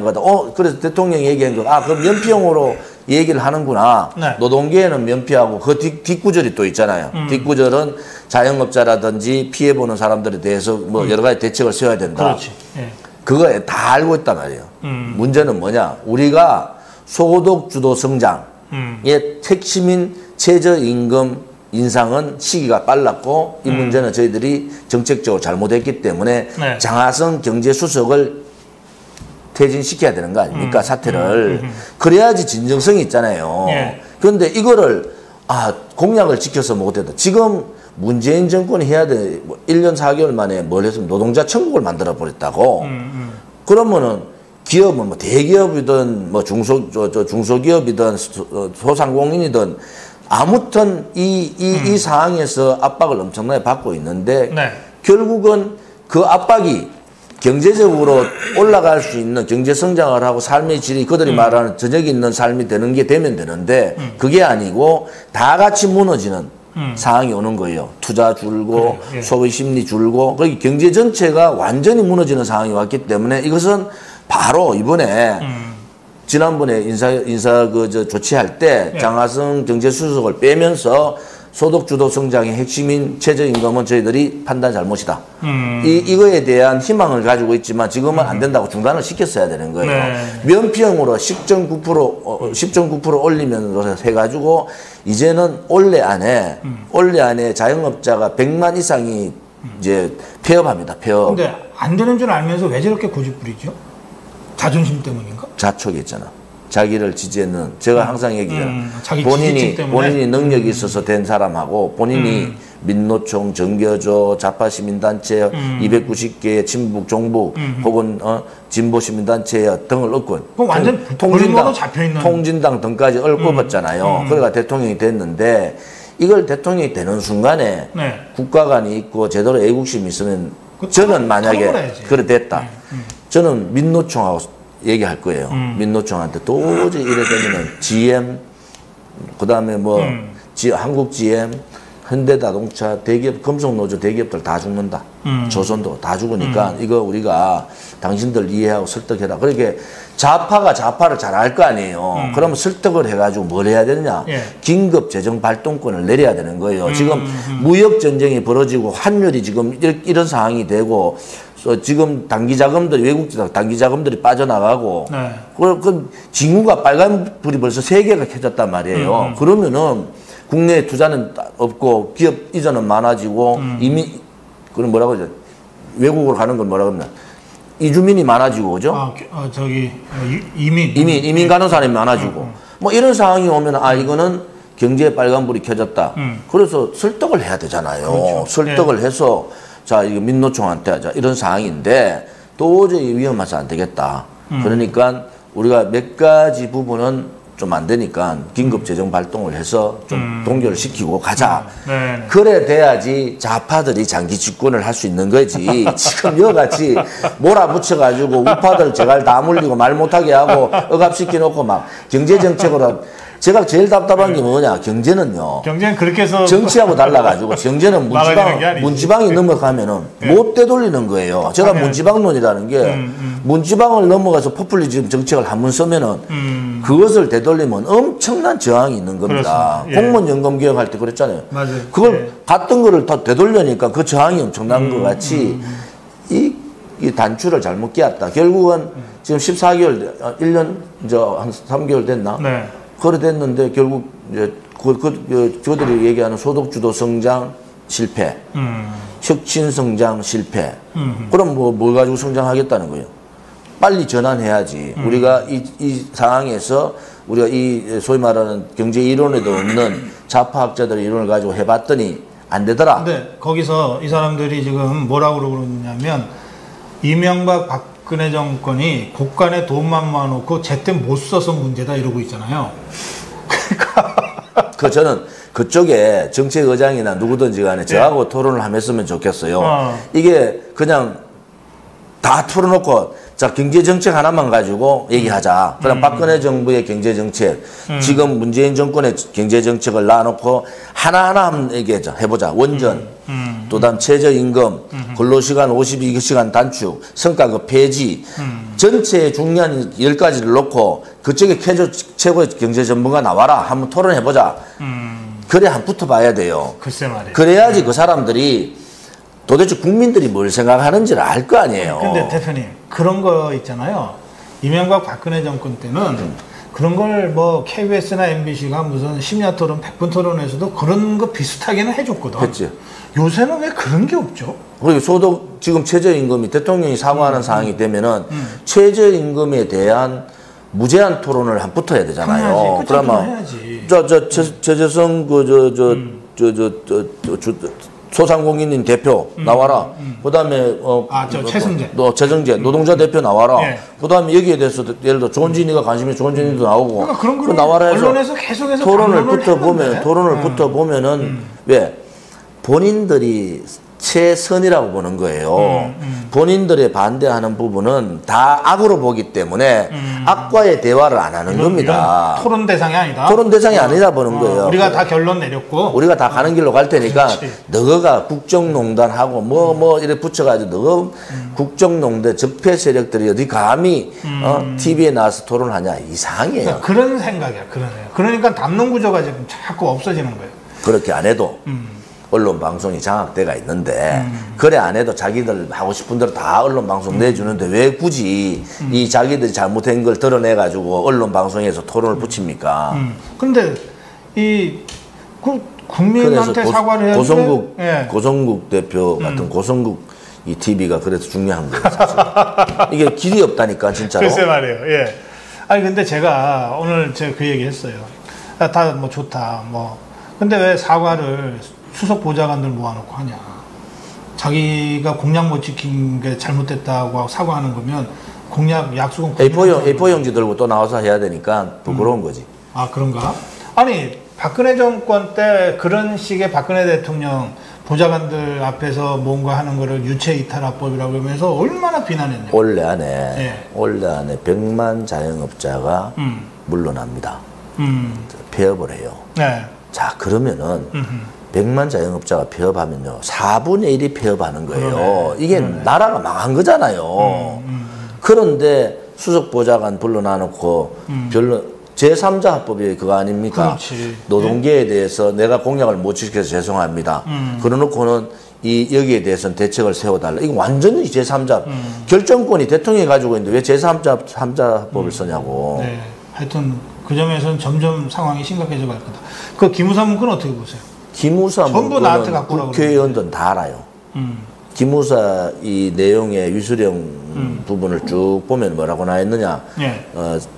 거다. 그래서 대통령이 얘기한 거, 그럼 면피용으로 얘기를 하는구나. 네. 노동계에는 면피하고, 그 뒷구절이 또 있잖아요. 뒷구절은 자영업자라든지 피해보는 사람들에 대해서 뭐 여러 가지 대책을 세워야 된다. 그렇지. 예. 그거 다 알고 있단 말이에요. 문제는 뭐냐. 우리가 소득주도 성장의 핵심인 최저임금 인상은 시기가 빨랐고 이 문제는 저희들이 정책적으로 잘못했기 때문에 네. 장하성 경제수석을 퇴진시켜야 되는 거 아닙니까? 사태를. 그래야지 진정성이 있잖아요. 예. 그런데 이거를 공약을 지켜서 못했다. 지금 문재인 정권이 해야 돼. 1년 4개월 만에 뭘 했으면 노동자 천국을 만들어 버렸다고. 그러면은 기업은 뭐 대기업이든 뭐 중소기업이든 소상공인이든 아무튼 이 상황에서 압박을 엄청나게 받고 있는데 네. 결국은 그 압박이 경제적으로 올라갈 수 있는 경제 성장을 하고 삶의 질이 그들이 말하는 저녁이 있는 삶이 되는 게 되면 되는데 그게 아니고 다 같이 무너지는 상황이 오는 거예요. 투자 줄고 그래, 예. 소비 심리 줄고 거기 경제 전체가 완전히 무너지는 상황이 왔기 때문에 이것은 바로 이번에 지난번에 인사 조치할 때 장하성 경제수석을 빼면서 소득주도 성장의 핵심인 최저임금은 저희들이 판단 잘못이다. 이거에 대한 희망을 가지고 있지만 지금은 안 된다고 중단을 시켰어야 되는 거예요. 네. 면피형으로 10.9% 올리면서 해가지고 이제는 올해 안에 자영업자가 100만 이상이 이제 폐업합니다. 폐업. 근데 안 되는 줄 알면서 왜 저렇게 고집부리죠? 자존심 때문인가? 자촉했잖아. 자기를 지지했는 제가 항상 얘기해요. 자기 지지층 때문에? 본인이 능력이 있어서 된 사람하고 본인이 민노총, 정겨조, 좌파시민단체 290개의 친북, 종북 혹은 진보시민단체 등을 얻고 그럼 완전 볼모로 잡혀있는 통진당 등까지 얽어봤잖아요. 그러니까 대통령이 됐는데 이걸 대통령이 되는 순간에 네. 국가관이 있고 제대로 애국심이 있으면 저는 만약에 그래 됐다. 저는 민노총하고 얘기할 거예요. 민노총한테 도저히 이래 되면은 GM, 그 다음에 뭐 한국 GM, 현대자동차, 대기업, 금속노조 대기업들 다 죽는다. 조선도 다 죽으니까 이거 우리가 당신들 이해하고 설득해라. 그렇게 좌파가 좌파를 잘 알 거 아니에요. 그러면 설득을 해가지고 뭘 해야 되느냐. 예. 긴급 재정 발동권을 내려야 되는 거예요. 지금 무역 전쟁이 벌어지고 환율이 지금 이런 상황이 되고 지금 외국 단기 자금들이 빠져나가고 네. 그 징후가 빨간 불이 벌써 3개가 켜졌단 말이에요. 그러면은 국내 투자는 없고 기업 이전은 많아지고 그럼 뭐라고 하죠? 외국으로 가는 건 뭐라고 합니까? 이주민이 많아지고 그죠? 이민 가는 사람이 많아지고 뭐 이런 상황이 오면 이거는 경제에 빨간불이 켜졌다. 그래서 설득을 해야 되잖아요. 그렇죠. 설득을 해서 자, 이거 민노총한테 하자. 이런 상황인데 도저히 위험해서 안 되겠다. 그러니까 우리가 몇 가지 부분은 좀 안 되니까 긴급 재정 발동을 해서 좀 동결을 시키고 가자. 네. 그래 돼야지 좌파들이 장기 집권을 할 수 있는 거지. 지금 여같이 몰아붙여가지고 우파들 제갈 다 물리고 말 못하게 하고 억압시켜놓고 막 경제정책으로 제가 제일 답답한 게 뭐냐. 경제는요. 경제는 그렇게 해서 정치하고 달라가지고 경제는 문지방이 넘어가면은 못 되돌리는 거예요. 제가 문지방론이라는 게 문지방을 넘어가서 포퓰리즘 정책을 한번 쓰면은 그것을 되돌리면 엄청난 저항이 있는 겁니다. 공무원 연금 개혁할 때 그랬잖아요. 맞아요. 그걸 갔던 거를 다 되돌려니까 그 저항이 엄청난 것 같이 이 단추를 잘못 끼웠다. 결국은 지금 14개월, 1년 이제 한 3개월 됐나? 네. 그래 됐는데 결국 이제 저들이 얘기하는 소득주도 성장 실패, 혁신 성장 실패. 그럼 뭘 가지고 성장하겠다는 거예요? 빨리 전환해야지. 우리가 이 상황에서 우리가 이 소위 말하는 경제 이론에도 없는 좌파학자들의 이론을 가지고 해봤더니 안 되더라. 근데 거기서 이 사람들이 지금 뭐라고 그러느냐면 이명박 박근혜 정권이 국간에 돈만 모아놓고 제때 못 써서 문제다 이러고 있잖아요. 그러니까 저는 그쪽에 정책의장이나 누구든지 간에 저하고 토론을 하면 했으면 좋겠어요. 이게 그냥 다 풀어놓고 자, 경제정책 하나만 가지고 얘기하자. 그럼 박근혜 정부의 경제정책, 지금 문재인 정권의 경제정책을 놔놓고 하나하나 한번 해보자. 원전, 또 다음 최저임금, 근로시간 52시간 단축, 성과급 폐지, 전체의 중요한 10가지를 놓고 그쪽에 최고의 경제 전문가 나와라. 한번 토론해보자. 그래, 한 붙어봐야 돼요. 글쎄 말이에요. 그래야지 그 사람들이 도대체 국민들이 뭘 생각하는지를 알 거 아니에요. 근데 대표님, 그런 거 있잖아요. 이명박 박근혜 정권 때는 그런 걸 뭐 KBS나 MBC가 무슨 심야 토론, 100분 토론에서도 그런 거 비슷하게는 해줬거든. 했지. 요새는 왜 그런 게 없죠? 그리고 소득, 지금 최저임금이 대통령이 사과하는 상황이 되면은 최저임금에 대한 무제한 토론을 한 붙어야 되잖아요. 그러면 최재성 소상공인인 대표 나와라. 그다음에 최승재 노동자 대표 나와라. 예. 그다음에 여기에 대해서 예를 들어 조은진이가 관심이 조은진이도 나오고 그러니까 그런 거 나와라 해서 언론에서 계속해서 토론을 붙어 보면은 왜 본인들이 최선이라고 보는 거예요. 본인들의 반대하는 부분은 다 악으로 보기 때문에 악과의 대화를 안 하는 겁니다. 토론 대상이 아니다. 토론 대상이 아니다 보는 거예요. 우리가 다 결론 내렸고 우리가 다 가는 길로 갈 테니까 너가 국정농단하고 뭐 이렇게 붙여가지고 너가 국정농단 적폐 세력들이 어디 감히 TV에 나와서 토론하냐 이상해요. 그러니까 그런 생각이야. 그러니까 담론 구조가 지금 자꾸 없어지는 거예요. 그렇게 안 해도 언론 방송이 장악돼가 있는데 그래 안 해도 자기들 하고 싶은 대로 다 언론 방송 내주는데 왜 굳이 이 자기들이 잘못한 걸 드러내 가지고 언론 방송에서 토론을 붙입니까? 근데 국민한테 사과를 해야 돼. 고성국 대표 같은 고성국 이 TV가 그래서 중요한 거예요. 사실. 이게 길이 없다니까 진짜로. 글쎄 말이에요. 예. 아니 근데 제가 오늘 제가 그 얘기 했어요. 다 뭐 좋다 뭐. 근데 왜 사과를 수석 보좌관들 모아놓고 하냐. 자기가 공약 못 지킨 게 잘못됐다고 사과하는 거면 공약 약속은 A4 용지 들고 또 나와서 해야 되니까 부끄러운 거지. 아 그런가? 아니 박근혜 정권 때 그런 식의 박근혜 대통령 보좌관들 앞에서 뭔가 하는 거를 유체이탈화법이라고 하면서 얼마나 비난했냐. 올해 안에 100만 자영업자가 물러납니다. 폐업을 해요. 네. 자 그러면은 100만 자영업자가 폐업하면요 4분의 1이 폐업하는 거예요. 이게 나라가 망한 거잖아요. 그런데 수석보좌관 불러놔놓고 별로 제3자 합법이 그거 아닙니까? 그렇지. 노동계에 대해서 내가 공약을 못 지켜서 죄송합니다. 그러놓고는 여기에 대해서는 대책을 세워달라. 이거 완전히 제3자 결정권이 대통령이 가지고 있는데 왜 제3자 합법을 쓰냐고. 네. 하여튼 그 점에서는 점점 상황이 심각해져 갈 거다. 그 기무사 문구는 어떻게 보세요? 기무사 전부 나한테 갖고 오라고 국회의원들은 다 알아요. 기무사 이 내용의 위수령 부분을 쭉 보면 뭐라고 나왔느냐. 네.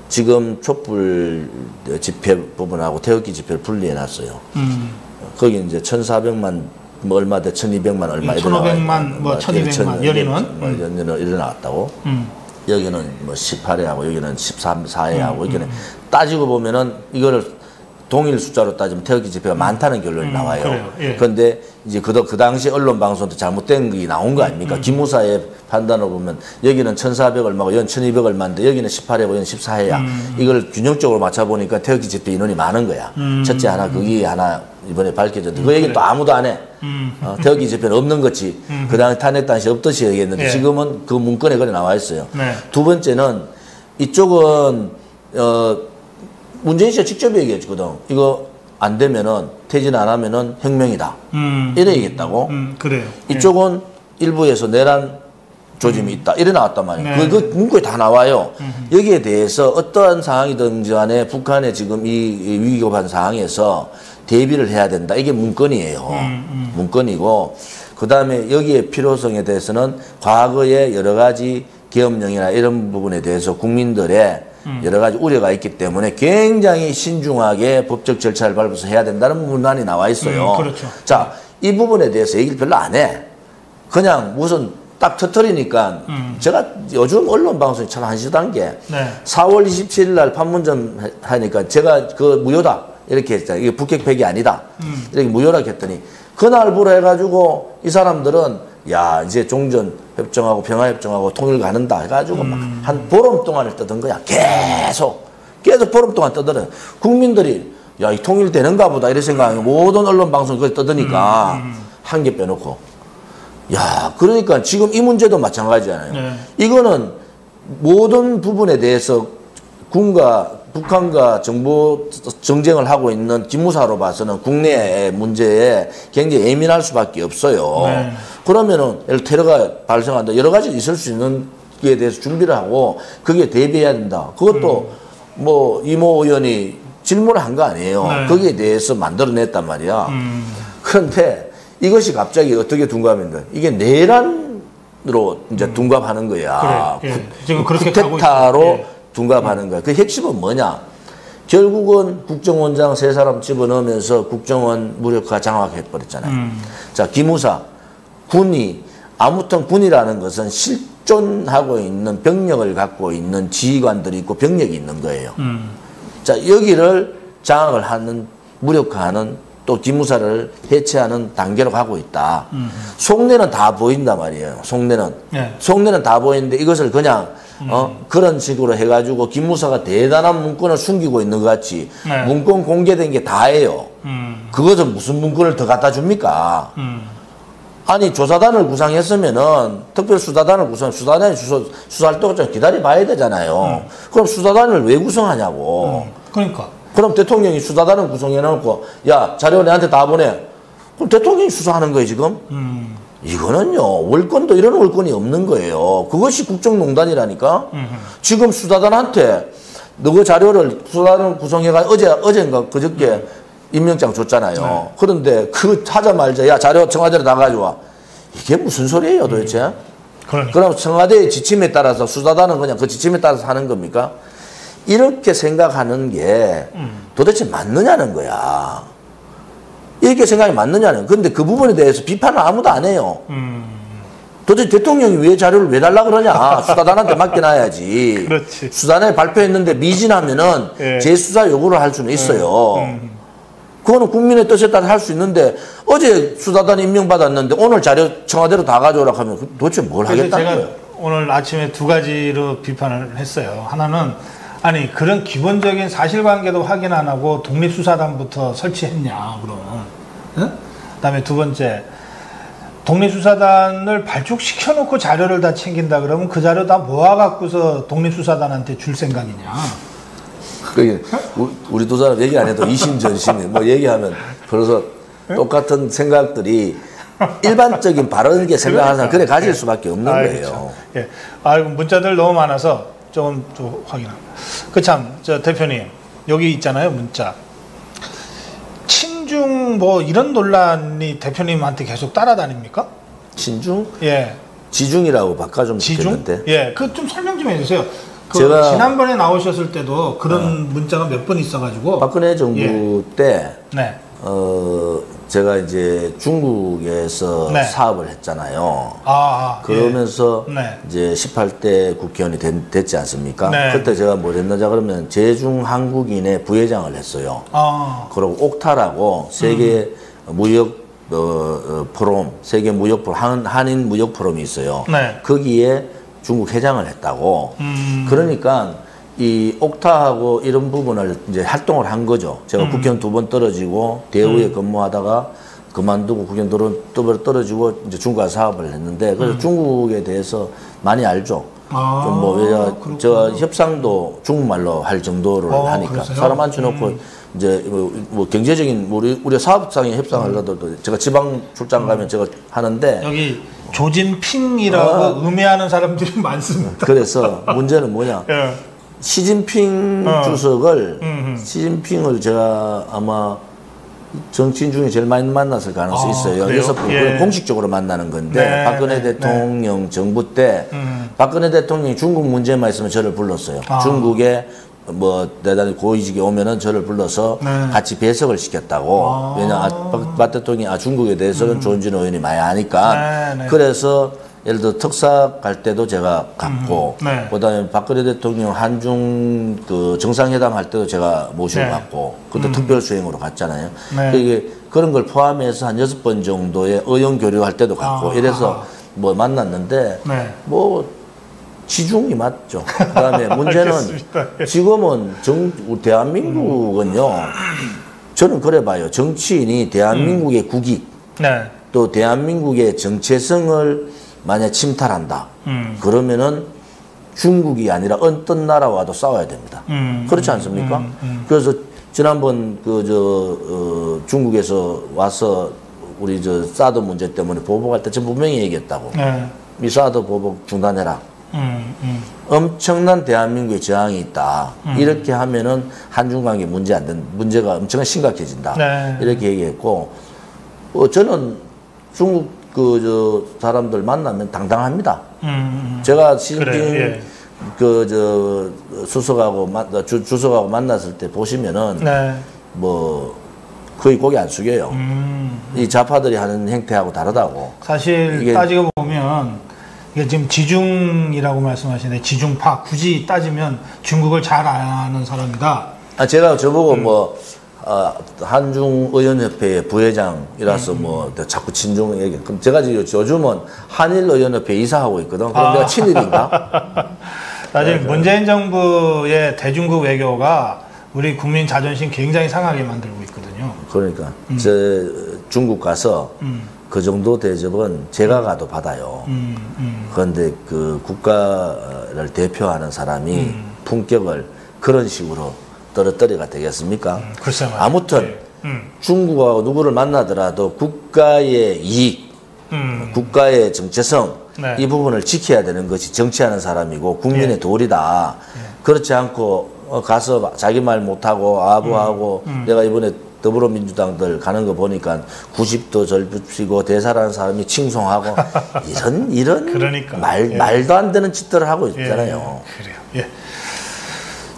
지금 촛불 집회 부분하고 태극기 집회를 분리해놨어요. 거기 이제 1,400만 뭐 얼마 돼 1,200만 얼마 1,500만 뭐 1,200만 열리는 일어났다고. 여기는 뭐 18회하고 여기는 14회하고 여기는 따지고 보면은 이거를 동일 숫자로 따지면 태극기 집회가 많다는 결론이 나와요. 그런데 이제 그 당시 언론 방송도 잘못된 게 나온 거 아닙니까? 기무사의 판단을 보면 여기는 1,400 얼마고 여기는 1,200 얼마인데 여기는 18회고 여기는 14회야. 이걸 균형적으로 맞춰보니까 태극기 집회 인원이 많은 거야. 첫째 하나 그게 하나 이번에 밝혀졌는데 그 얘기는 또 아무도 안 해. 태극기 집회는 없는 거지. 그 당시 탄핵 당시 없듯이 얘기했는데 지금은 그 문건에 그래 나와 있어요. 두 번째는 이쪽은 문재인 씨가 직접 얘기했거든. 이거 안 되면은 퇴진 안 하면은 혁명이다. 이래 얘기했다고. 그래요. 이쪽은 일부에서 내란 조짐이 있다. 이래 나왔단 말이에요. 그 문구에 다 나와요. 여기에 대해서 어떠한 상황이든지 간에 북한의 지금 이 위급한 상황에서 대비를 해야 된다. 이게 문건이에요. 문건이고 그 다음에 여기에 필요성에 대해서는 과거의 여러 가지 계엄령이나 이런 부분에 대해서 국민들의 여러 가지 우려가 있기 때문에 굉장히 신중하게 법적 절차를 밟아서 해야 된다는 문안이 나와 있어요. 그렇죠. 자, 이 부분에 대해서 얘기를 별로 안 해. 그냥 무슨 딱 터뜨리니까 제가 요즘 언론 방송이 참 한심한 게 4월 27일 날 판문점 하니까 제가 그 무효다 이렇게 했잖아요. 이게 북핵 폐기 아니다. 이렇게 무효라고 했더니 그날부로 해가지고 이 사람들은 야 이제 종전 협정하고 평화 협정하고 통일 가는다 해가지고 막 한 보름 동안을 떠든 거야. 계속 보름 동안 떠들어요. 국민들이 야 이 통일 되는가 보다 이런 생각이 모든 언론 방송 그걸 떠드니까 한 개 빼놓고 야 그러니까 지금 이 문제도 마찬가지잖아요. 네. 이거는 모든 부분에 대해서 북한과 정보 정쟁을 하고 있는 기무사로 봐서는 국내의 문제에 굉장히 예민할 수밖에 없어요. 네. 그러면은 테러가 발생한다. 여러 가지 있을 수 있는 게 대해서 준비를 하고 그게 대비해야 된다. 그것도 뭐 이모 의원이 질문을 한 거 아니에요. 네. 거기에 대해서 만들어냈단 말이야. 그런데 이것이 갑자기 어떻게 둔갑인가? 이게 내란으로 이제 둔갑하는 거야. 그래. 예. 지금 그렇게 가고 쿠데타로 있어요. 예. 둔갑하는 거야. 그 핵심은 뭐냐? 결국은 국정원장 세 사람 집어넣으면서 국정원 무력화 장악해버렸잖아요. 자, 기무사, 군이, 아무튼 군이라는 것은 실존하고 있는 병력을 갖고 있는 지휘관들이 있고 병력이 있는 거예요. 자, 여기를 장악을 하는, 무력화하는 또 기무사를 해체하는 단계로 가고 있다. 속내는 다 보인단 말이에요. 속내는. 네. 속내는 다 보이는데 이것을 그냥 그런 식으로 해가지고 기무사가 대단한 문건을 숨기고 있는 것 같이 네. 문건 공개된 게 다예요. 그것은 무슨 문건을 더 갖다 줍니까? 아니 조사단을 구성했으면은 특별수사단을 수사단이 수사할 때까지 기다려봐야 되잖아요. 그럼 수사단을 왜 구성하냐고. 그러니까. 그럼 대통령이 수사단을 구성해놓고 야 자료 내한테 다 보내. 그럼 대통령이 수사하는 거예요 지금. 이거는요 월권도 이런 월권이 없는 거예요. 그것이 국정농단이라니까. 지금 수사단한테 너그 자료를 수사단을 구성해가 어제인가 그저께 임명장 줬잖아요. 네. 그런데 그 하자마자 야 자료 청와대로 다 가져와. 이게 무슨 소리예요 도대체? 그러니까. 그럼 청와대의 지침에 따라서 수사단은 그냥 그 지침에 따라서 하는 겁니까? 이렇게 생각하는 게 도대체 맞느냐는 거야. 이렇게 생각이 맞느냐는. 그런데 그 부분에 대해서 비판을 아무도 안 해요. 도대체 대통령이 왜 자료를 왜 달라 그러냐. 수사단한테 맡겨놔야지. 그렇지. 수사단에 발표했는데 미진하면은 예. 재수사 요구를 할 수는 있어요. 그거는 국민의 뜻에 따라 할 수 있는데 어제 수사단 임명받았는데 오늘 자료 청와대로 다 가져오라 하면 도대체 뭘 그래서 하겠다는 제가 거예요? 오늘 아침에 두 가지로 비판을 했어요. 하나는 아니 그런 기본적인 사실관계도 확인 안 하고 독립수사단부터 설치했냐 그럼. 응? 그다음에 두 번째 독립수사단을 발족시켜놓고 자료를 다 챙긴다 그러면 그 자료 다 모아갖고서 독립수사단한테 줄 생각이냐. 그게 우리 두 사람 얘기 안 해도 이심전심이 뭐 얘기하면 벌써 똑같은 생각들이 일반적인 바르게 생각하는 사람 그래 가질 수밖에 없는 거예요. 그렇죠. 예. 아이고 문자들 너무 많아서 조금 좀 확인합니다. 그 참 저 대표님 여기 있잖아요 문자. 친중 뭐 이런 논란이 대표님한테 계속 따라다닙니까? 친중? 예. 지중이라고 바꿔 좀 지중? 좋겠는데. 예. 그 좀 설명 좀 해주세요. 그 제가 지난번에 나오셨을 때도 그런 문자가 몇 번 있어가지고. 박근혜 정부 예. 때 네. 제가 이제 중국에서 네. 사업을 했잖아요. 예. 그러면서 네. 이제 18대 국회의원이 됐지 않습니까? 네. 그때 제가 뭘 했느냐 그러면 제중한국인의 부회장을 했어요. 그리고 옥타라고 세계 무역 포럼, 세계 무역 포럼, 한인 무역 포럼이 있어요. 네. 거기에 중국 회장을 했다고. 그러니까 이 옥타하고 이런 부분을 이제 활동을 한 거죠. 제가 국회의원 2번 떨어지고 대우에 근무하다가 그만두고 국회의원 떨어지고 이제 중국 가서 사업을 했는데 그래서 중국에 대해서 많이 알죠. 좀 뭐 제가 협상도 중국말로 할 정도를 하니까 그러세요? 사람 앉혀놓고 이제 뭐 경제적인 우리 사업상의 협상하려도 제가 지방 출장 가면 제가 하는데 여기 조진핑이라고 음해하는 사람들이 많습니다. 그래서 문제는 뭐냐? 예. 시진핑 주석을 시진핑을 제가 아마 정치인 중에 제일 많이 만났을 가능성이 있어요. 그래요? 6분. 예. 공식적으로 만나는 건데 네, 박근혜 네, 대통령 정부 때 박근혜 대통령이 중국 문제만 있으면 저를 불렀어요. 중국에 뭐 대단히 고위직에 오면은 저를 불러서 네. 같이 배석을 시켰다고. 왜냐 박 대통령이 중국에 대해서는 조은진 의원이 많이 아니까. 네. 그래서 예를 들어 특사 갈 때도 제가 갔고, 네. 그다음에 박근혜 대통령 한중 그 정상회담 할 때도 제가 모시고 네. 갔고, 그때 특별 수행으로 갔잖아요. 네. 그런 걸 포함해서 한 6번 정도의 의원 교류할 때도 갔고 이래서 뭐 만났는데 네. 뭐 지중이 맞죠. 그다음에 문제는 지금은 대한민국은요. 저는 그래 봐요. 정치인이 대한민국의 국익 네. 또 대한민국의 정체성을 만약 침탈한다. 그러면은 중국이 아니라 어떤 나라와도 싸워야 됩니다. 그렇지 않습니까? 그래서 지난번 중국에서 와서 우리 사드 문제 때문에 보복할 때 저 분명히 얘기했다고. 네. 이 사드 보복 중단해라. 엄청난 대한민국의 저항이 있다. 이렇게 하면은 한중 관계 문제가 엄청나게 심각해진다. 네. 이렇게 얘기했고, 저는 중국 사람들 만나면 당당합니다. 제가 시진핑 그래, 예. 주석하고 만났을 때 보시면은 네. 뭐 거의 고개 안 숙여요. 이 좌파들이 하는 행태하고 다르다고. 사실 이게 따지고 보면 이게 지금 지중이라고 말씀하시네. 지중파 굳이 따지면 중국을 잘 아는 사람이다. 제가 저보고 뭐 한중의원협회의 부회장이라서 뭐 자꾸 친중 얘기. 그럼 제가 요즘은 한일의원협회 이사하고 있거든. 그럼 내가 친일인가? 사실 문재인 정부의 대중국 외교가 우리 국민 자존심 굉장히 상하게 만들고 있거든요. 그러니까 중국 가서 그 정도 대접은 제가 가도 받아요. 그런데 그 국가를 대표하는 사람이 품격을 그런 식으로 떨어뜨리가 되겠습니까? 글쎄 말이에요. 아무튼 중국하고 누구를 만나더라도 국가의 이익, 국가의 정체성 네. 이 부분을 지켜야 되는 것이 정치하는 사람이고 국민의 도리다. 그렇지 않고 가서 자기 말 못하고 아부하고 내가 이번에 더불어민주당들 가는 거 보니까 90도 절붙이고 대사라는 사람이 칭송하고 이런 그러니까. 말도 안 되는 짓들을 하고 있잖아요. 그래요. 예.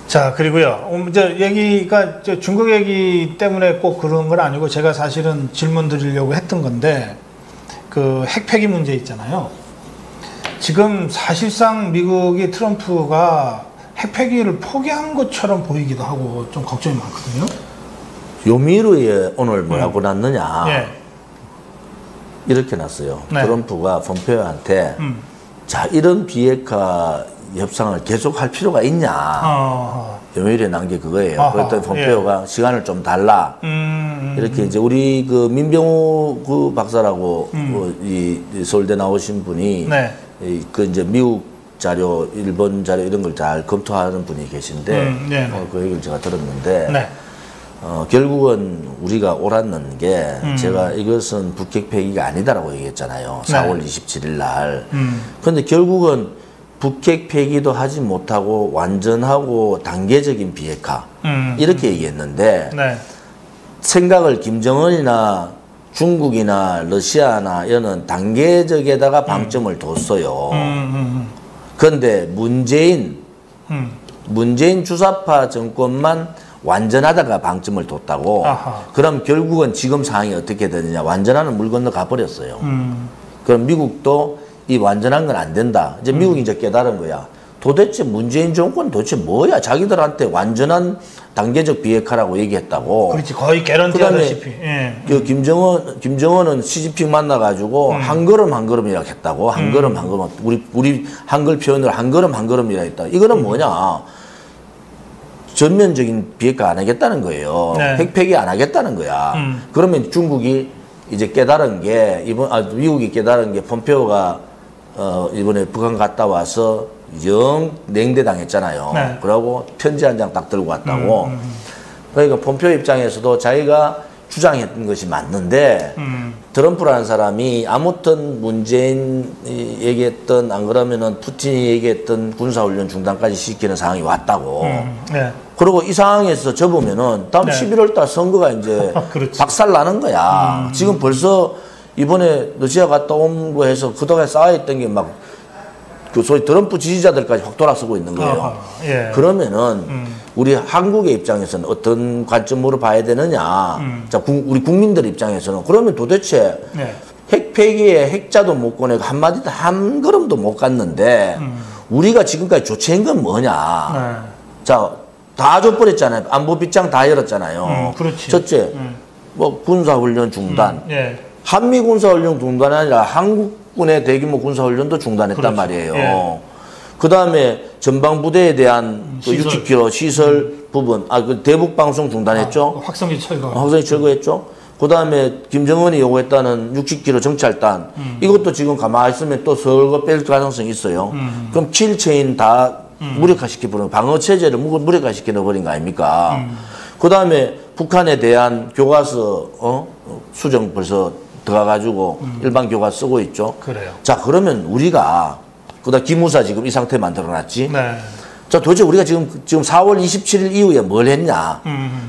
자, 그리고요. 이제 얘기가 중국 얘기 때문에 꼭 그런 건 아니고 제가 사실은 질문 드리려고 했던 건데 그 핵폐기 문제 있잖아요. 지금 사실상 미국이 트럼프가 핵폐기를 포기한 것처럼 보이기도 하고 좀 걱정이 많거든요. 요미르에 오늘 뭐라고 났느냐. 예. 이렇게 났어요. 네. 트럼프가 폼페오한테 자, 이런 비핵화 협상을 계속할 필요가 있냐. 요미르에 난 게 그거예요. 그랬더니 폼페오가 시간을 좀 달라. 이렇게 이제 우리 그 민병우 그 박사라고 이 서울대 나오신 분이 네. 그 이제 미국 자료, 일본 자료 이런 걸 잘 검토하는 분이 계신데 그 얘기를 제가 들었는데 네. 결국은 우리가 옳았는 게 제가 이것은 북핵 폐기가 아니다라고 얘기했잖아요. 4월 27일 날. 그런데 결국은 북핵 폐기도 하지 못하고 완전하고 단계적인 비핵화 이렇게 얘기했는데 네. 생각을 김정은이나 중국이나 러시아나 이런 단계적에다가 방점을 뒀어요. 그런데 문재인 주사파 정권만 완전하다가 방점을 뒀다고. 아하. 그럼 결국은 지금 상황이 어떻게 되느냐. 완전하는 물 건너 가버렸어요. 그럼 미국도 이 완전한 건 안 된다. 이제 미국이 이제 깨달은 거야. 도대체 문재인 정권 도대체 뭐야? 자기들한테 완전한 단계적 비핵화라고 얘기했다고. 그렇지. 거의 개런티하다시피. 예. 그 김정은은 시진핑 만나가지고 한 걸음 한 걸음이라 했다고. 한 걸음 한 걸음. 우리 한글 표현을 한 걸음 한 걸음이라 했다. 이거는 뭐냐? 전면적인 비핵화 안 하겠다는 거예요. 네. 핵폐기 안 하겠다는 거야. 그러면 중국이 이제 깨달은 게 미국이 깨달은 게 폼페오가 이번에 북한 갔다 와서 영 냉대 당했잖아요. 네. 그러고 편지 한 장 딱 들고 왔다고. 그러니까 폼페오 입장에서도 자기가 주장했던 것이 맞는데 트럼프라는 사람이 아무튼 문재인 얘기했던 안 그러면은 푸틴이 얘기했던 군사훈련 중단까지 시키는 상황이 왔다고. 네. 그리고 이 상황에서 접으면은 다음 네. 11월 달 선거가 이제 박살 나는 거야. 지금 벌써 이번에 러시아 갔다 온 거 해서 그동안 쌓여있던 게 막 그 소위 트럼프 지지자들까지 확 돌아서고 있는 거예요. 예. 그러면은 우리 한국의 입장에서는 어떤 관점으로 봐야 되느냐. 자, 우리 국민들 입장에서는 그러면 도대체 네. 핵폐기에 핵자도 못 꺼내고 한마디도 한 걸음도 못 갔는데 우리가 지금까지 조치한 건 뭐냐. 네. 자, 다 줘버렸잖아요. 안보 빗장 다 열었잖아요. 그렇지. 첫째, 뭐 군사훈련 중단, 예. 한미 군사훈련 중단이 아니라 한국군의 대규모 군사훈련도 중단했단 그렇죠. 말이에요. 예. 그 다음에 전방부대에 대한 그 60km 시설 부분, 그 대북 방송 중단했죠. 확성기 철거. 확성기 철거했죠. 그 다음에 김정은이 요구했다는 60km 정찰단, 이것도 지금 가만히 있으면 또 서거 뺄 가능성이 있어요. 그럼 킬체인 다 무력화시켜버린, 방어체제를 무력화시켜버린 거 아닙니까? 그 다음에 북한에 대한 교과서, 수정 벌써 들어가가지고 일반 교과서 쓰고 있죠. 그래요. 자, 그러면 우리가, 그다음 기무사 지금 이 상태 만들어놨지. 네. 자, 도대체 우리가 지금 4월 27일 이후에 뭘 했냐?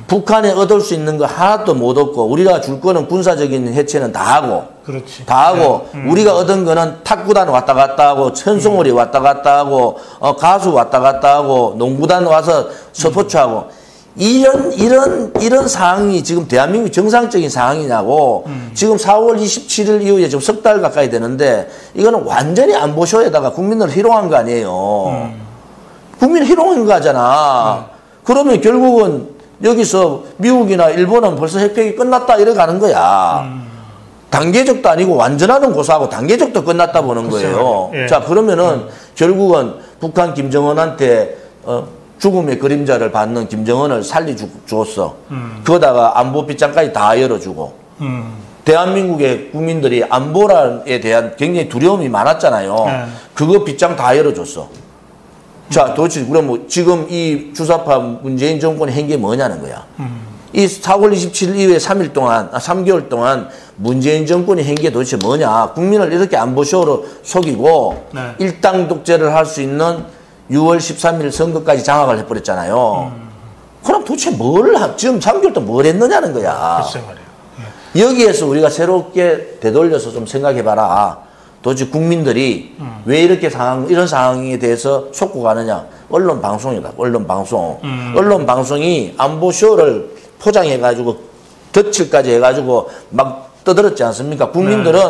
북한에 얻을 수 있는 거 하나도 못 얻고, 우리가 줄 거는 군사적인 해체는 다 하고, 그렇지. 다 하고, 우리가 얻은 거는 탁구단 왔다 갔다 하고, 천송월이 왔다 갔다 하고, 가수 왔다 갔다 하고, 농구단 와서 스포츠하고, 이런 상황이 지금 대한민국 정상적인 상황이냐고, 지금 4월 27일 이후에 지금 석 달 가까이 되는데, 이거는 완전히 안보쇼에다가 국민을 희롱한 거 아니에요. 국민을 희롱한 거잖아. 그러면 결국은 여기서 미국이나 일본은 벌써 핵폐기 끝났다 이래 가는 거야. 단계적도 아니고 완전하는 고사하고 단계적도 끝났다 보는 거예요. 예. 자, 그러면은 결국은 북한 김정은한테 죽음의 그림자를 받는 김정은을 살려주었어. 그거다가 안보 빗장까지 다 열어주고. 대한민국의 국민들이 안보에 대한 굉장히 두려움이 많았잖아요. 그거 빗장 다 열어줬어. 자, 도대체 그럼 뭐 지금 이 주사파 문재인 정권의 행계 뭐냐는 거야. 이 4월 27일 이후에 3개월 동안 문재인 정권의 행계 도대체 뭐냐. 국민을 이렇게 안보쇼로 속이고 네. 일당 독재를 할 수 있는 6월 13일 선거까지 장악을 해버렸잖아요. 그럼 도대체 지금 3개월 동안 뭘 했느냐는 거야. 글쎄 말이에요. 여기에서 우리가 새롭게 되돌려서 좀 생각해봐라. 도대체 국민들이 왜 이렇게 이런 상황에 대해서 속고 가느냐. 언론 방송이다. 언론 방송. 언론 방송이 안보쇼를 포장해가지고 덧칠까지 해가지고 막 떠들었지 않습니까? 국민들은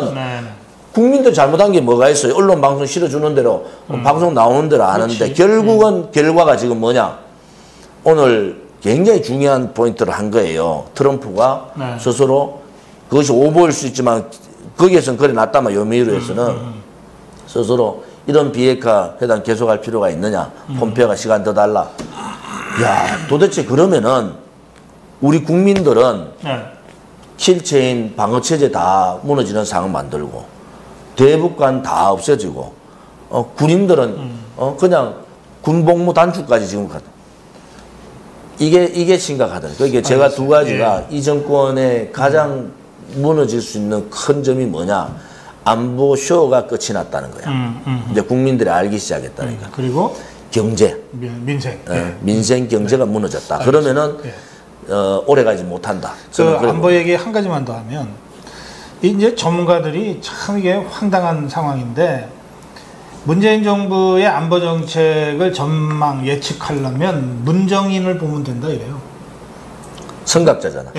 국민들 잘못한 게 뭐가 있어요? 언론 방송 실어주는 대로 방송 나오는 대로 아는데 그렇지. 결국은 결과가 지금 뭐냐? 오늘 굉장히 중요한 포인트를 한 거예요. 트럼프가 스스로 그것이 오보일 수 있지만 거기에서는 그래 놨다만 요미우르에서는 스스로 이런 비핵화 회담 계속할 필요가 있느냐. 폼페오가 시간 더 달라. 야, 도대체 그러면은 우리 국민들은 킬체인 방어체제 다 무너지는 상황 만들고 대북관 다 없어지고 군인들은 그냥 군복무 단축까지 지금 가다. 이게 심각하다. 그게 제가 두 가지가 이 정권의 가장 무너질 수 있는 큰 점이 뭐냐. 안보 쇼가 끝이 났다는 거야. 이제 국민들이 알기 시작했다니까. 그리고 경제. 민생. 민생 경제가 무너졌다. 그러면은 오래가지 못한다. 안보 얘기 한 가지만 더 하면 이제 전문가들이 참 이게 황당한 상황인데 문재인 정부의 안보 정책을 전망 예측하려면 문정인을 보면 된다 이래요. 선각자잖아.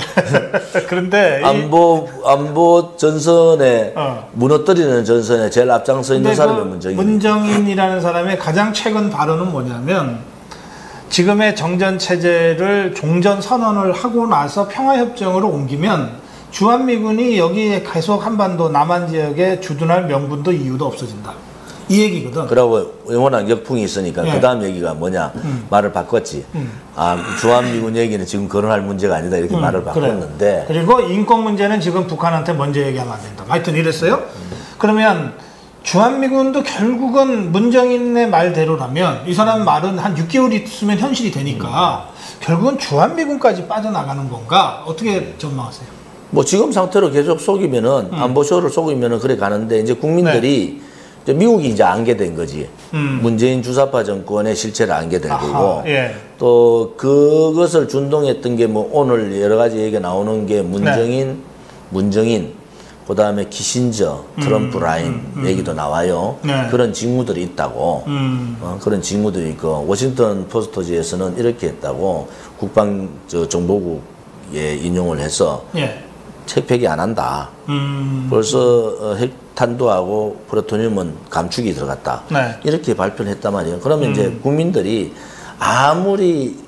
그런데 안보 전선에 무너뜨리는 전선에 제일 앞장서 있는 사람이 문정인이라는 사람의 가장 최근 발언은 뭐냐면 지금의 정전 체제를 종전 선언을 하고 나서 평화협정으로 옮기면 주한미군이 여기에 계속 한반도 남한 지역에 주둔할 명분도 이유도 없어진다. 이 얘기거든. 그러고 영원한 역풍이 있으니까 그 다음 얘기가 뭐냐 말을 바꿨지. 주한미군 얘기는 지금 거론할 문제가 아니다 이렇게 말을 바꿨는데. 그리고 인권 문제는 지금 북한한테 먼저 얘기하면 안 된다. 하여튼 이랬어요. 그러면 주한미군도 결국은 문정인의 말대로라면 이 사람 말은 한 6개월 있으면 현실이 되니까 결국은 주한미군까지 빠져나가는 건가? 어떻게 전망하세요? 뭐 지금 상태로 계속 속이면은 안보쇼를 속이면은 그래 가는데 이제 국민들이 이제 미국이 이제 안게된 거지. 문재인 주사파 정권의 실체를 안게된 거고 또 그것을 준동했던 게 뭐 오늘 여러 가지 얘기가 나오는 게 문정인 그다음에 키신저, 트럼프 라인 얘기도 나와요. 그런 징후들이 있다고. 그런 징후들이 있고 워싱턴 포스트지에서는 이렇게 했다고 국방정보국에 인용을 해서 핵폐기 안 한다. 벌써 핵탄두하고 플루토늄은 감축이 들어갔다. 이렇게 발표를 했단 말이에요. 그러면 이제 국민들이 아무리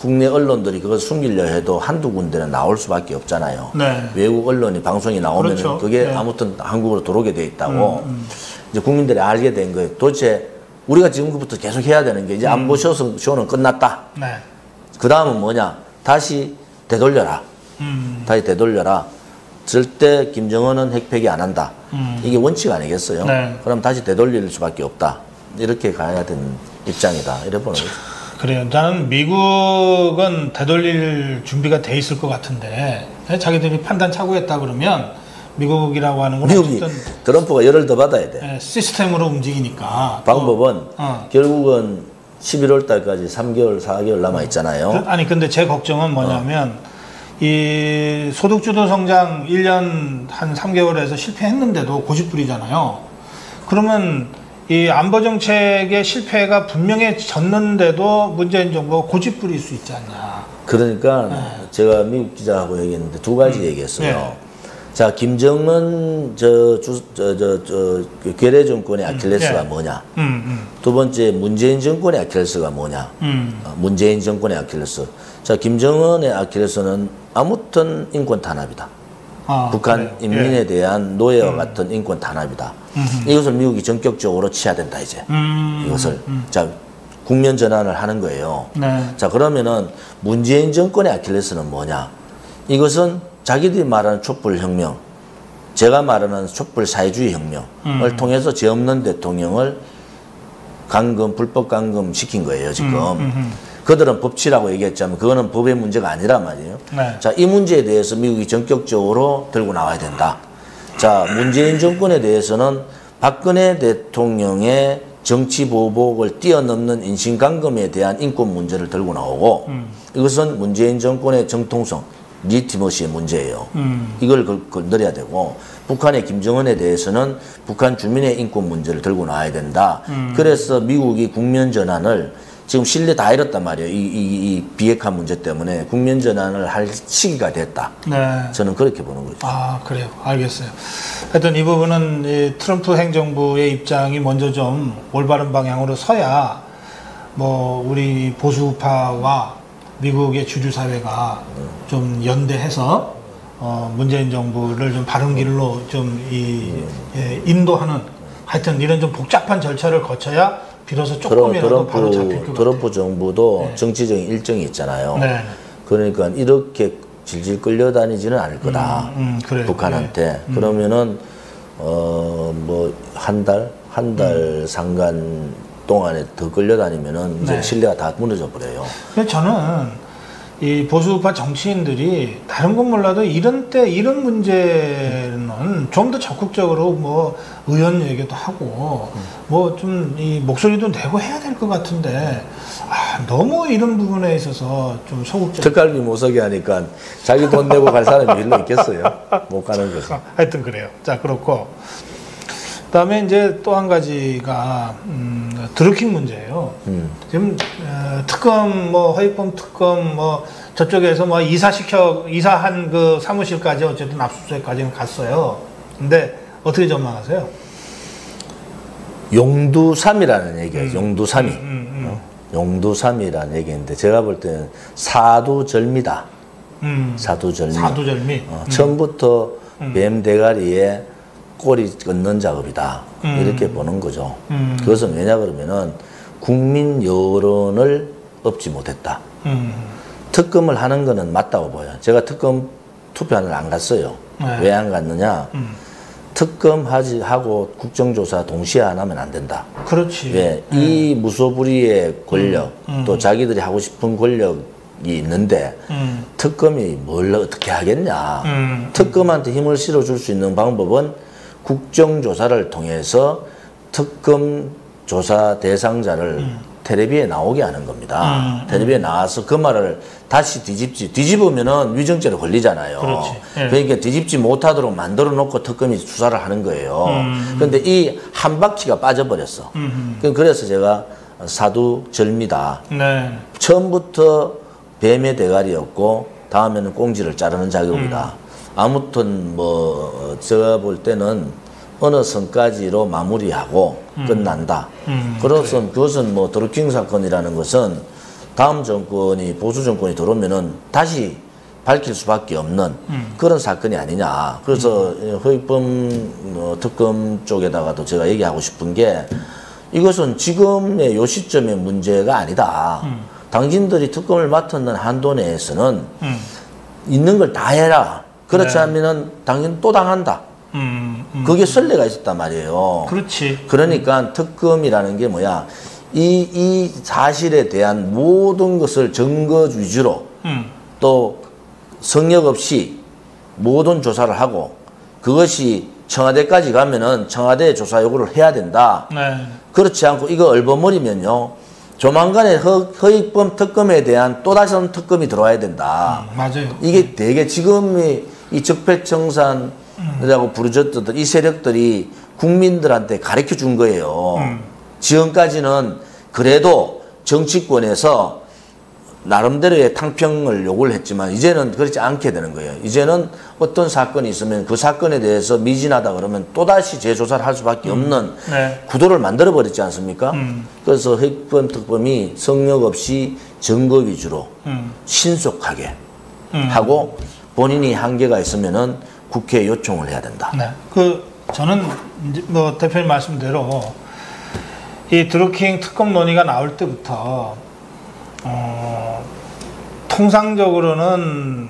국내 언론들이 그걸 숨기려 해도 한두 군데는 나올 수밖에 없잖아요. 네. 외국 언론이 방송이 나오면 그렇죠. 그게 네. 아무튼 한국으로 들어오게 돼 있다고 이제 국민들이 알게 된 거예요. 도대체 우리가 지금부터 계속 해야 되는 게 이제 안보 쇼는 끝났다. 네. 그 다음은 뭐냐? 다시 되돌려라. 다시 되돌려라. 절대 김정은은 핵폐기 안 한다. 이게 원칙 아니겠어요? 네. 그럼 다시 되돌릴 수밖에 없다. 이렇게 가야 되는 입장이다. 이래 보는 거죠. 그래요. 나는 미국은 되돌릴 준비가 돼 있을 것 같은데 자기들이 판단 착오했다 그러면 미국이라고 하는 건 미국이 어쨌든 트럼프가 열을 더 받아야 돼. 시스템으로 움직이니까 방법은 결국은 11월 달까지 3개월, 4개월 남아 있잖아요. 아니 근데 제 걱정은 뭐냐면 이 소득주도 성장 1년 한 3개월에서 실패했는데도 고집부리잖아요. 그러면 이 안보 정책의 실패가 분명해졌는데도 문재인 정부가 고집부릴 수 있지 않냐. 그러니까 제가 미국 기자하고 얘기했는데 두 가지 얘기했어요. 네. 자, 김정은 괴뢰 정권의 아킬레스가 네. 뭐냐? 두 번째 문재인 정권의 아킬레스가 뭐냐? 문재인 정권의 아킬레스. 자, 김정은의 아킬레스는 아무튼 인권 탄압이다. 북한 그래요. 인민에 대한 노예와 같은 인권 탄압이다. 이것을 미국이 전격적으로 취해야 된다 이제. 이것을 자 국면 전환을 하는 거예요. 네. 자 그러면은 문재인 정권의 아킬레스는 뭐냐? 이것은 자기들이 말하는 촛불혁명, 제가 말하는 촛불 사회주의 혁명을 통해서 죄 없는 대통령을 불법 감금 시킨 거예요 지금. 그들은 법치라고 얘기했지만 그거는 법의 문제가 아니란 말이에요. 네. 자, 이 문제에 대해서 미국이 전격적으로 들고 나와야 된다. 자, 문재인 정권에 대해서는 박근혜 대통령의 정치 보복을 뛰어넘는 인신감금에 대한 인권 문제를 들고 나오고 이것은 문재인 정권의 정통성, 리티머시의 문제예요. 이걸 건드려야 되고 북한의 김정은에 대해서는 북한 주민의 인권 문제를 들고 나와야 된다. 그래서 미국이 국면 전환을 지금 신뢰 다 잃었단 말이에요. 이 비핵화 문제 때문에 국면 전환을 할 시기가 됐다. 네. 저는 그렇게 보는 거죠. 아, 그래요. 알겠어요. 하여튼 이 부분은 이 트럼프 행정부의 입장이 먼저 좀 올바른 방향으로 서야 뭐 우리 보수파와 미국의 주류 사회가 좀 연대해서 문재인 정부를 좀 바른 길로 좀 인도하는 하여튼 이런 좀 복잡한 절차를 거쳐야 비로소 조금이라도 바로 잡힐 것 같아요. 트럼프 정부도 네. 정치적인 일정이 있잖아요. 네. 그러니까 이렇게 질질 끌려다니지는 않을 거다. 그래요. 북한한테. 네. 그러면은 뭐 한 달 상간 동안에 더 끌려다니면은 이제 네. 신뢰가 다 무너져 버려요. 근데 저는 이 보수파 정치인들이 다른 건 몰라도 이런 때 이런 문제는 좀 더 적극적으로 뭐 의원 얘기도 하고 뭐 좀 이 목소리도 내고 해야 될 것 같은데 너무 이런 부분에 있어서 좀 소극적. 특갈비 못 서게 하니까 자기 돈 내고 갈 사람이 일로 있겠어요. 못 가는 거죠. 하여튼 그래요. 자, 그렇고 그다음에 이제 또 한 가지가 드루킹 문제예요. 지금 특검 뭐 허위범 특검 뭐 저쪽에서 뭐 이사한 그 사무실까지 어쨌든 압수수색까지는 갔어요. 근데 어떻게 전망하세요? 용두삼이라는 얘기예요. 용두삼이. 용두삼이라는 얘기인데 제가 볼 때는 사두절미다. 사두절미. 사두절미. 처음부터 뱀 대가리에 꼬리 끊는 작업이다. 이렇게 보는 거죠. 그것은 왜냐 그러면은 국민 여론을 얻지 못했다. 특검을 하는 거는 맞다고 보여요. 제가 특검 투표를 안 갔어요. 네. 왜 안 갔느냐? 특검 하고 국정조사 동시에 안 하면 안 된다. 그렇지. 왜? 이 무소불위의 권력, 또 자기들이 하고 싶은 권력이 있는데 특검이 뭘 어떻게 하겠냐. 특검한테 힘을 실어줄 수 있는 방법은 국정조사를 통해서 특검 조사 대상자를 텔레비에 나오게 하는 겁니다. 텔레비에 나와서 그 말을 다시 뒤집으면은 위증죄로 걸리잖아요. 그렇지. 예. 그러니까 뒤집지 못하도록 만들어 놓고 특검이 수사를 하는 거예요. 그런데 이 한 바퀴가 빠져버렸어. 그래서 제가 사두절미다. 네. 처음부터 뱀의 대가리였고 다음에는 꽁지를 자르는 작업이다. 아무튼 뭐 제가 볼 때는 어느 선까지로 마무리하고 끝난다. 그것은 뭐 드루킹 사건이라는 것은 다음 정권이 보수 정권이 들어오면은 다시 밝힐 수밖에 없는 그런 사건이 아니냐. 그래서 허위범 특검 쪽에다가도 제가 얘기하고 싶은 게 이것은 지금의 요 시점의 문제가 아니다. 당신들이 특검을 맡았는 한도 내에서는 있는 걸 다 해라. 그렇지 않으면은 당신 또 당한다. 그게 선례가 있었단 말이에요. 그렇지. 그러니까 특검이라는 게 뭐야? 이 사실에 대한 모든 것을 증거 위주로 또 성역 없이 모든 조사를 하고 그것이 청와대까지 가면은 청와대 조사 요구를 해야 된다. 네. 그렇지 않고 이거 얼버무리면요. 조만간에 허위범 특검에 대한 또 다른 특검이 들어와야 된다. 맞아요. 이게 되게 지금의 이 적폐청산이라고 부르졌던 이 세력들이 국민들한테 가르쳐 준 거예요. 지금까지는 그래도 정치권에서 나름대로의 탕평을 요구를 했지만 이제는 그렇지 않게 되는 거예요. 이제는 어떤 사건이 있으면 그 사건에 대해서 미진하다 그러면 또다시 재조사를 할 수밖에 없는 구도를 만들어버렸지 않습니까? 그래서 허위범 특검이 성역 없이 증거 위주로 신속하게 하고 본인이 한계가 있으면은 국회에 요청을 해야 된다. 네. 저는 이제 뭐 대표님 말씀대로 이 드루킹 특검 논의가 나올 때부터 통상적으로는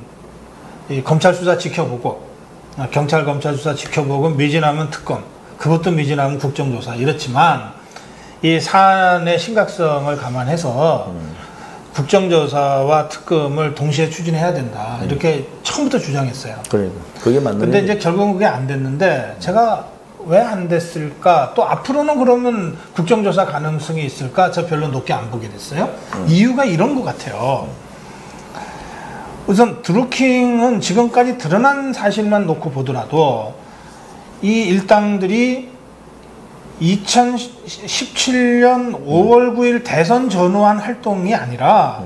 이 검찰 수사 지켜보고 경찰 검찰 수사 지켜보고 미진하면 특검, 그것도 미진하면 국정조사 이렇지만 이 사안의 심각성을 감안해서 국정조사와 특검을 동시에 추진해야 된다 이렇게 처음부터 주장했어요. 그러니까 그게 맞는. 근데 이제 결국은 그게 안 됐는데 제가 왜 안 됐을까? 또 앞으로는 그러면 국정조사 가능성이 있을까? 저 별로 높게 안 보게 됐어요. 이유가 이런 것 같아요. 우선 드루킹은 지금까지 드러난 사실만 놓고 보더라도 이 일당들이 2017년 5월 9일 대선 전후한 활동이 아니라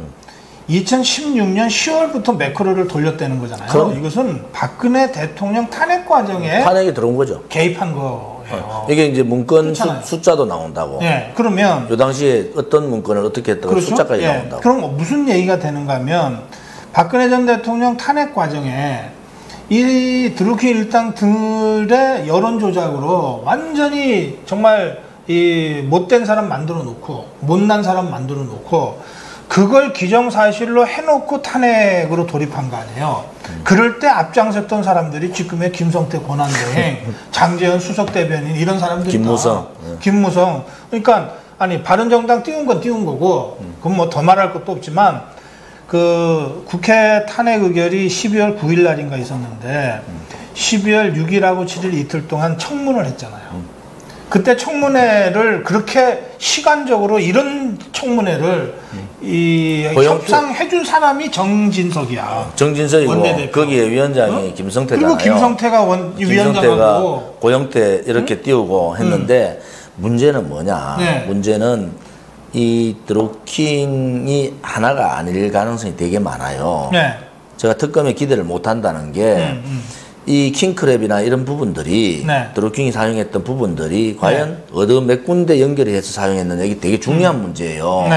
2016년 10월부터 매크로를 돌렸다는 거잖아요. 그럼? 이것은 박근혜 대통령 탄핵 과정에 탄핵이 들어온 거죠. 개입한 거예요. 이게 이제 문건 그렇잖아요. 숫자도 나온다고. 네, 그러면 요 당시에 어떤 문건을 어떻게 했다고 그렇죠? 숫자까지 예. 나온다고. 그럼 무슨 얘기가 되는가 하면 박근혜 전 대통령 탄핵 과정에 이 드루킹 일당들의 여론 조작으로 완전히 정말 이 못된 사람 만들어 놓고 못난 사람 만들어 놓고 그걸 기정사실로 해놓고 탄핵으로 돌입한 거 아니에요. 그럴 때 앞장섰던 사람들이 지금의 김성태 권한대행, 장제원 수석대변인 이런 사람들이 김무성. 그러니까 아니 바른정당 띄운 건 띄운 거고 그건 뭐 더 말할 것도 없지만 그 국회 탄핵 의결이 12월 9일 날인가 있었는데 12월 6일하고 7일 이틀 동안 청문을 했잖아요. 그때 청문회를 그렇게 시간적으로 이런 청문회를 협상해준 사람이 정진석이야. 정진석이고 원내대표. 거기에 위원장이 김성태잖아요. 그리고 김성태가 위원장하고 고영태 이렇게 띄우고 했는데 문제는 뭐냐. 네. 문제는 이 드루킹이 하나가 아닐 가능성이 되게 많아요. 네. 제가 특검에 기대를 못 한다는 게 이 킹크랩이나 이런 부분들이 드루킹이 사용했던 부분들이 과연 어느 몇 군데 연결이 해서 사용했느냐 이게 되게 중요한 문제예요.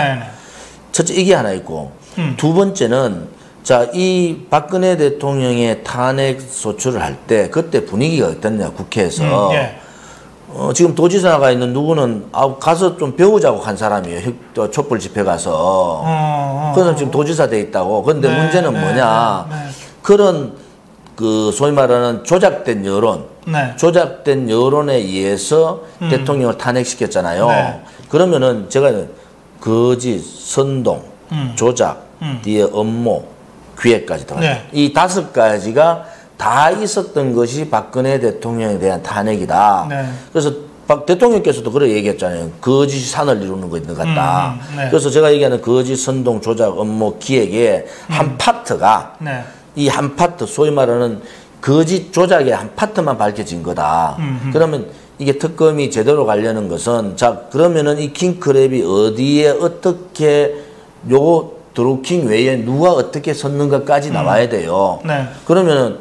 첫째 이게 하나 있고 두 번째는 자, 이 박근혜 대통령의 탄핵 소추를 할 때 그때 분위기가 어땠냐 국회에서 지금 도지사가 있는 누구는 가서 좀 배우자고 간 사람이에요. 촛불 집회 가서 그래서 지금 도지사 돼 있다고. 그런데 문제는 뭐냐 그런 그 소위 말하는 조작된 여론, 조작된 여론에 의해서 대통령을 탄핵시켰잖아요. 그러면은 제가 거짓, 선동, 조작, 뒤에 업무, 기획까지 들어갔어요. 이 5가지가 다 있었던 것이 박근혜 대통령에 대한 탄핵이다. 그래서 박 대통령께서도 그렇게 얘기했잖아요. 거짓이 산을 이루는 거 있는 것 같다. 그래서 제가 얘기하는 거짓, 선동, 조작, 업무, 기획의 한 파트가 이 한 파트, 소위 말하는 거짓 조작의 한 파트만 밝혀진 거다. 그러면 이게 특검이 제대로 가려는 것은 자 그러면은 이 킹크랩이 어디에 어떻게 요 드루킹 외에 누가 어떻게 섰는가까지 나와야 돼요. 그러면은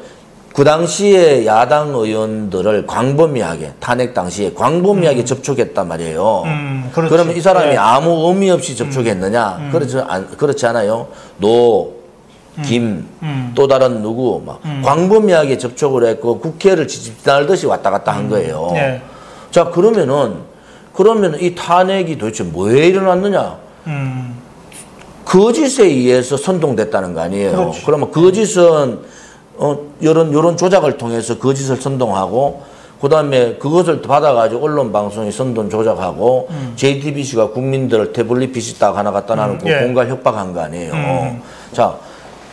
그 당시에 야당 의원들을 광범위하게 탄핵 당시에 광범위하게 접촉했단 말이에요. 그러면 이 사람이 아무 의미 없이 접촉했느냐? 그렇지 않아요. 노, 김, 또 다른 누구 막 광범위하게 접촉을 했고 국회를 지지날듯이 왔다 갔다 한 거예요. 자 그러면 이 탄핵이 도대체 뭐에 일어났느냐? 거짓에 의해서 선동됐다는 거 아니에요. 그렇지. 그러면 거짓은 여론 조작을 통해서 거짓을 선동하고 그다음에 그것을 받아가지고 언론 방송이 선동 조작하고 JTBC가 국민들을 태블릿 PC 딱 하나 갖다 놔놓고 공갈 협박한 거 아니에요. 자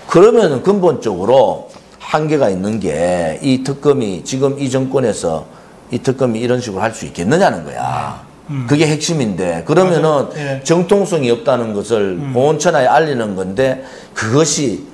그러면 근본적으로 한계가 있는 게 이 특검이 지금 이 정권에서 이 특검이 이런 식으로 할 수 있겠느냐는 거야. 그게 핵심인데 그러면은 정통성이 없다는 것을 공원천하에 알리는 건데 그것이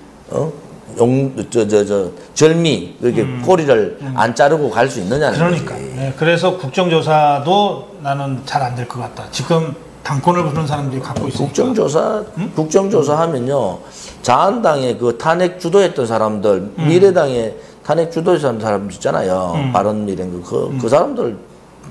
절미 이렇게 꼬리를 안 자르고 갈 수 있느냐는 그러니까. 거지. 네, 그래서 국정조사도 나는 잘 안 될 것 같다. 지금 당권을 부르는 사람들이 갖고 있으니까. 국정조사 하면요 자한당의 그 탄핵 주도했던 사람들, 미래당의 탄핵 주도했던 사람 있잖아요. 바른미래당 그 사람들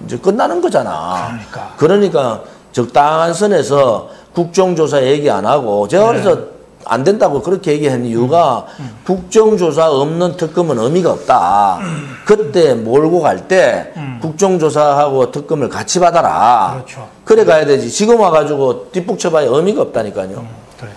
이제 끝나는 거잖아. 그러니까 적당한 선에서 국정조사 얘기 안 하고 제가 그래서 안 된다고 그렇게 얘기한 이유가 국정조사 없는 특검은 의미가 없다. 그때 몰고 갈 때 국정조사하고 특검을 같이 받아라. 그렇죠. 그래 가야 되지. 지금 와가지고 뒷북쳐봐야 의미가 없다니까요. 그래요.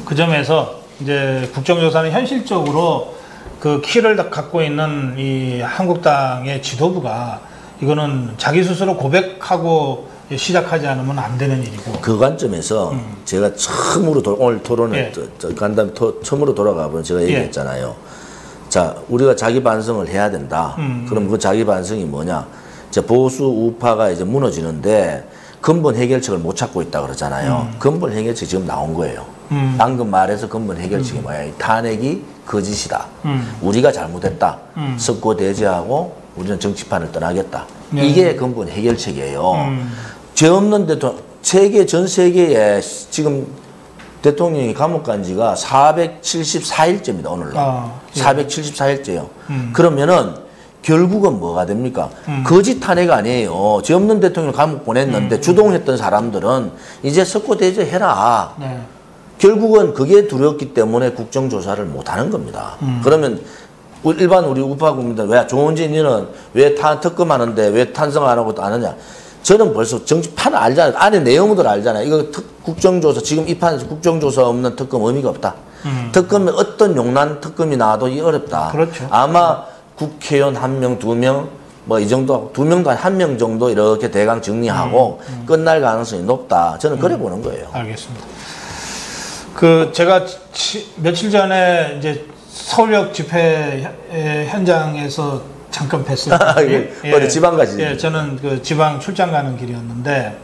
그 점에서 이제 국정조사는 현실적으로 그 키를 갖고 있는 이 한국당의 지도부가 이거는 자기 스스로 고백하고 시작하지 않으면 안 되는 일이고. 그 관점에서 제가 처음으로 오늘 토론을 간담회 처음으로 돌아가 보면 제가 얘기했잖아요. 자, 우리가 자기 반성을 해야 된다. 그럼 그 자기 반성이 뭐냐? 자, 보수 우파가 이제 무너지는데 근본 해결책을 못 찾고 있다 그러잖아요. 근본 해결책이 지금 나온 거예요. 방금 말해서 근본 해결책이 뭐야? 탄핵이 거짓이다. 우리가 잘못했다. 석고대죄하고 우리는 정치판을 떠나겠다. 이게 근본 해결책이에요. 죄 없는 대통령, 전 세계에 지금 대통령이 감옥 간 지가 474일째입니다, 오늘날. 474일째요. 그러면은 결국은 뭐가 됩니까? 거짓 탄핵 아니에요. 죄 없는 대통령 감옥 보냈는데 주동했던 사람들은 이제 석고대죄 해라. 결국은 그게 두렵기 때문에 국정조사를 못 하는 겁니다. 그러면 일반 우리 우파 국민들 왜 조은진이는 왜 특검하는데 왜 탄성 안 하고 안 하냐? 저는 벌써 정치판을 알잖아요. 안에 내용들 알잖아요. 이거 국정조사 지금 이 판에서 국정조사 없는 특검 의미가 없다. 특검에 어떤 용난 특검이 나와도 이 어렵다. 그렇죠. 아마 국회의원 1명, 2명 뭐 이 정도 2명도 한 1명 정도 이렇게 대강 정리하고 끝날 가능성이 높다. 저는 그래 보는 거예요. 알겠습니다. 그 제가 며칠 전에 이제 서울역 집회 현장에서 잠깐 뵀어요. 어디 지방 가시죠? 예, 저는 그 지방 출장 가는 길이었는데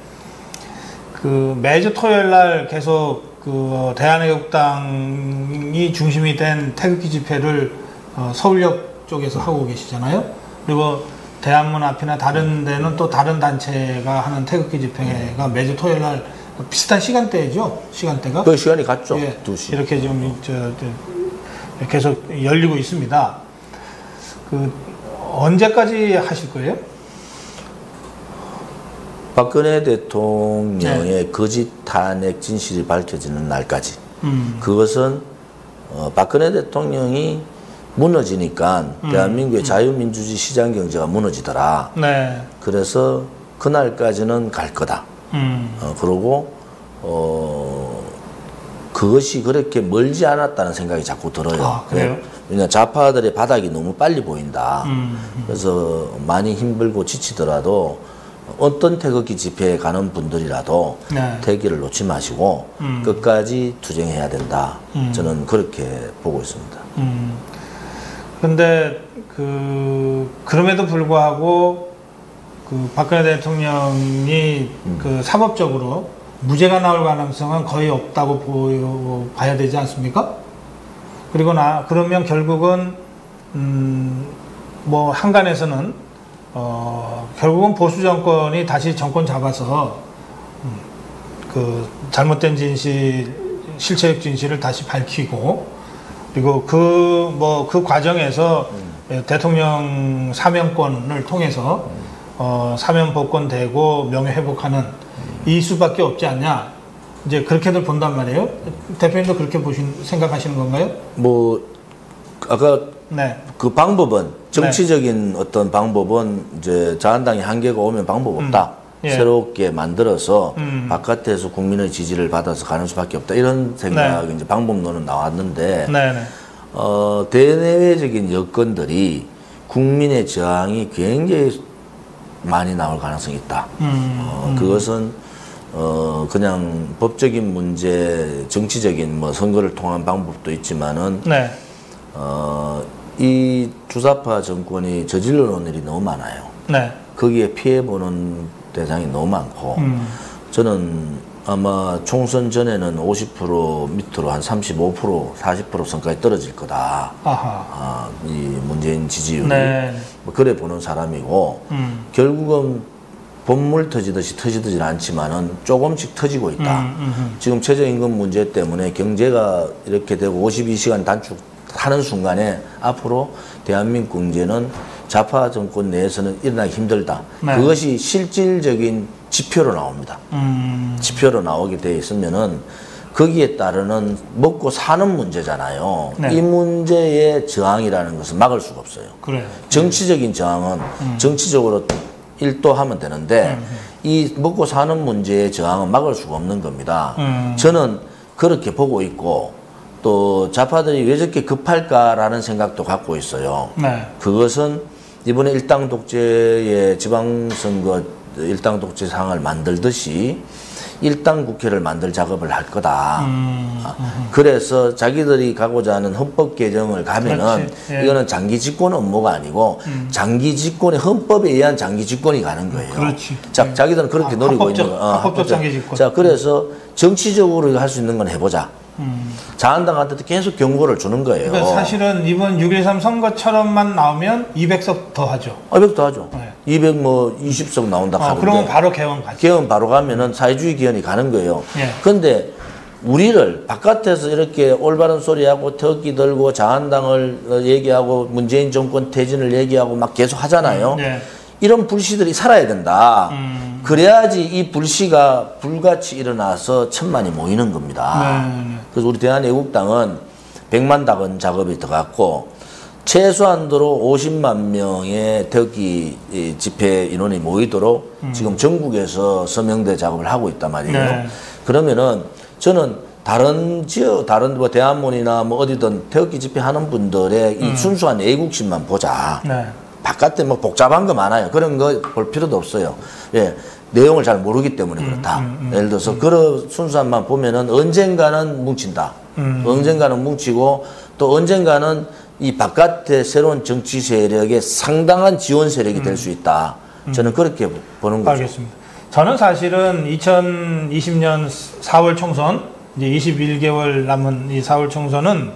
그 매주 토요일 날 계속 그 대한애국당이 중심이 된 태극기 집회를 서울역 쪽에서 하고 계시잖아요. 그리고 대한문 앞이나 다른 데는 또 다른 단체가 하는 태극기 집회가 매주 토요일 날 비슷한 시간대죠. 시간대가. 그 시간이 갔죠. 2시. 이렇게 좀 계속 열리고 있습니다. 그 언제까지 하실 거예요? 박근혜 대통령의 거짓 탄핵 진실이 밝혀지는 날까지. 그것은 박근혜 대통령이 무너지니까 대한민국의 자유민주주의 시장경제가 무너지더라. 그래서 그날까지는 갈 거다. 그리고 그것이 그렇게 멀지 않았다는 생각이 자꾸 들어요. 아, 그래요? 왜냐하면 좌파들의 바닥이 너무 빨리 보인다. 그래서 많이 힘들고 지치더라도 어떤 태극기 집회에 가는 분들이라도 태기를 놓지 마시고 끝까지 투쟁해야 된다. 저는 그렇게 보고 있습니다. 그런데 그럼에도 불구하고 그 박근혜 대통령이 그 사법적으로 무죄가 나올 가능성은 거의 없다고 봐야 되지 않습니까? 그리고 그러면 결국은 뭐 한간에서는 결국은 보수 정권이 다시 정권 잡아서 그 잘못된 진실, 실체적 진실을 다시 밝히고 그리고 그 과정에서 대통령 사면권을 통해서 사면 복권되고 명예 회복하는 이 수밖에 없지 않냐. 이제 그렇게들 본단 말이에요. 대표님도 그렇게 생각하시는 건가요? 뭐 아까 네. 그 방법은 정치적인 어떤 방법은 이제 자한당이 한계가 오면 방법 없다. 예. 새롭게 만들어서 바깥에서 국민의 지지를 받아서 가는 수밖에 없다. 이런 생각이 이제 방법론은 나왔는데 대내외적인 여건들이 국민의 저항이 굉장히 많이 나올 가능성이 있다. 그것은 그냥 법적인 문제, 정치적인 뭐 선거를 통한 방법도 있지만은 이 주사파 정권이 저질러 놓은 일이 너무 많아요. 거기에 피해 보는 대상이 너무 많고 저는 아마 총선 전에는 50% 밑으로 한 35%, 40% 선까지 떨어질 거다. 이 문재인 지지율이 뭐 그래 보는 사람이고 결국은 본물 터지듯이 않지만은 조금씩 터지고 있다. 지금 최저임금 문제 때문에 경제가 이렇게 되고 52시간 단축하는 순간에 앞으로 대한민국 경제는 좌파 정권 내에서는 일어나기 힘들다. 그것이 실질적인 지표로 나옵니다. 지표로 나오게 돼 있으면은 거기에 따르는 먹고 사는 문제잖아요. 이 문제의 저항이라는 것은 막을 수가 없어요. 정치적인 저항은 정치적으로 일도하면 되는데 이 먹고 사는 문제의 저항은 막을 수가 없는 겁니다. 저는 그렇게 보고 있고 또 좌파들이 왜 저렇게 급할까라는 생각도 갖고 있어요. 그것은 이번에 일당 독재의 지방선거 일당 독재 상을 만들듯이 일당 국회를 만들 작업을 할 거다. 그래서 자기들이 가고자 하는 헌법 개정을 가면은 이거는 장기 집권 업무가 아니고 장기 집권의 헌법에 의한 장기 집권이 가는 거예요. 자, 자기들은 그렇게 노리고 있는 거예요. 합법적 장기 집권. 자, 그래서 정치적으로 할 수 있는 건 해보자. 자한당한테도 계속 경고를 주는 거예요. 그러니까 사실은 이번 6.13 선거처럼만 나오면 200석 더 하죠. 200 더 하죠. 220석 나온다 하는데. 그러면 바로 개헌 가죠. 개헌 바로 가면은 사회주의 개헌이 가는 거예요. 그런데 우리를 바깥에서 이렇게 올바른 소리하고 터키 들고 자한당을 얘기하고 문재인 정권 퇴진을 얘기하고 막 계속 하잖아요. 이런 불씨들이 살아야 된다. 그래야지 이 불씨가 불같이 일어나서 천만이 모이는 겁니다. 그래서 우리 대한애국당은 100만 다건 작업이 들어갔고 최소한도로 50만 명의 터키 집회 인원이 모이도록 지금 전국에서 서명대 작업을 하고 있단 말이에요. 그러면은 저는 다른 지역, 다른 뭐 대한문이나 뭐 어디든 태극기 집회하는 분들의 이 순수한 애국심만 보자. 바깥에 뭐 복잡한 거 많아요. 그런 거 볼 필요도 없어요. 내용을 잘 모르기 때문에 그렇다. 예를 들어서 그런 순수한만 보면은 언젠가는 뭉친다. 언젠가는 뭉치고 또 언젠가는 이 바깥의 새로운 정치 세력의 상당한 지원 세력이 될 수 있다. 저는 그렇게 보는 거죠. 알겠습니다. 저는 사실은 2020년 4월 총선, 이제 21개월 남은 이 4월 총선은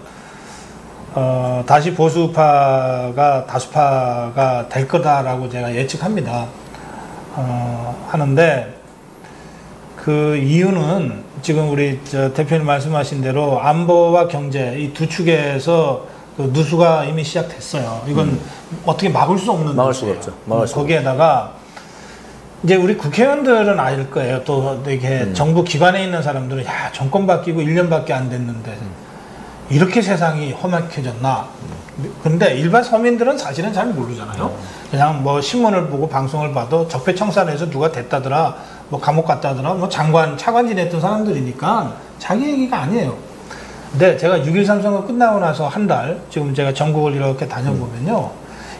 다시 보수파가 다수파가 될 거다라고 제가 예측합니다. 하는데 그 이유는 지금 우리 대표님 말씀하신 대로 안보와 경제 이 두 축에서 그 누수가 이미 시작됐어요. 이건 어떻게 막을 수 없는 막을 수가 없죠. 거기에다가 이제 우리 국회의원들은 알 거예요. 또 이게 정부 기관에 있는 사람들은 야 정권 바뀌고 1년밖에 안 됐는데 이렇게 세상이 험악해졌나. 근데 일반 서민들은 사실은 잘 모르잖아요. 그냥 뭐 신문을 보고 방송을 봐도 적폐청산에서 누가 됐다더라, 뭐 감옥 갔다더라, 뭐 차관 지냈던 사람들이니까 자기 얘기가 아니에요. 근데 제가 6.13 선거 끝나고 나서 한 달, 지금 제가 전국을 이렇게 다녀보면요.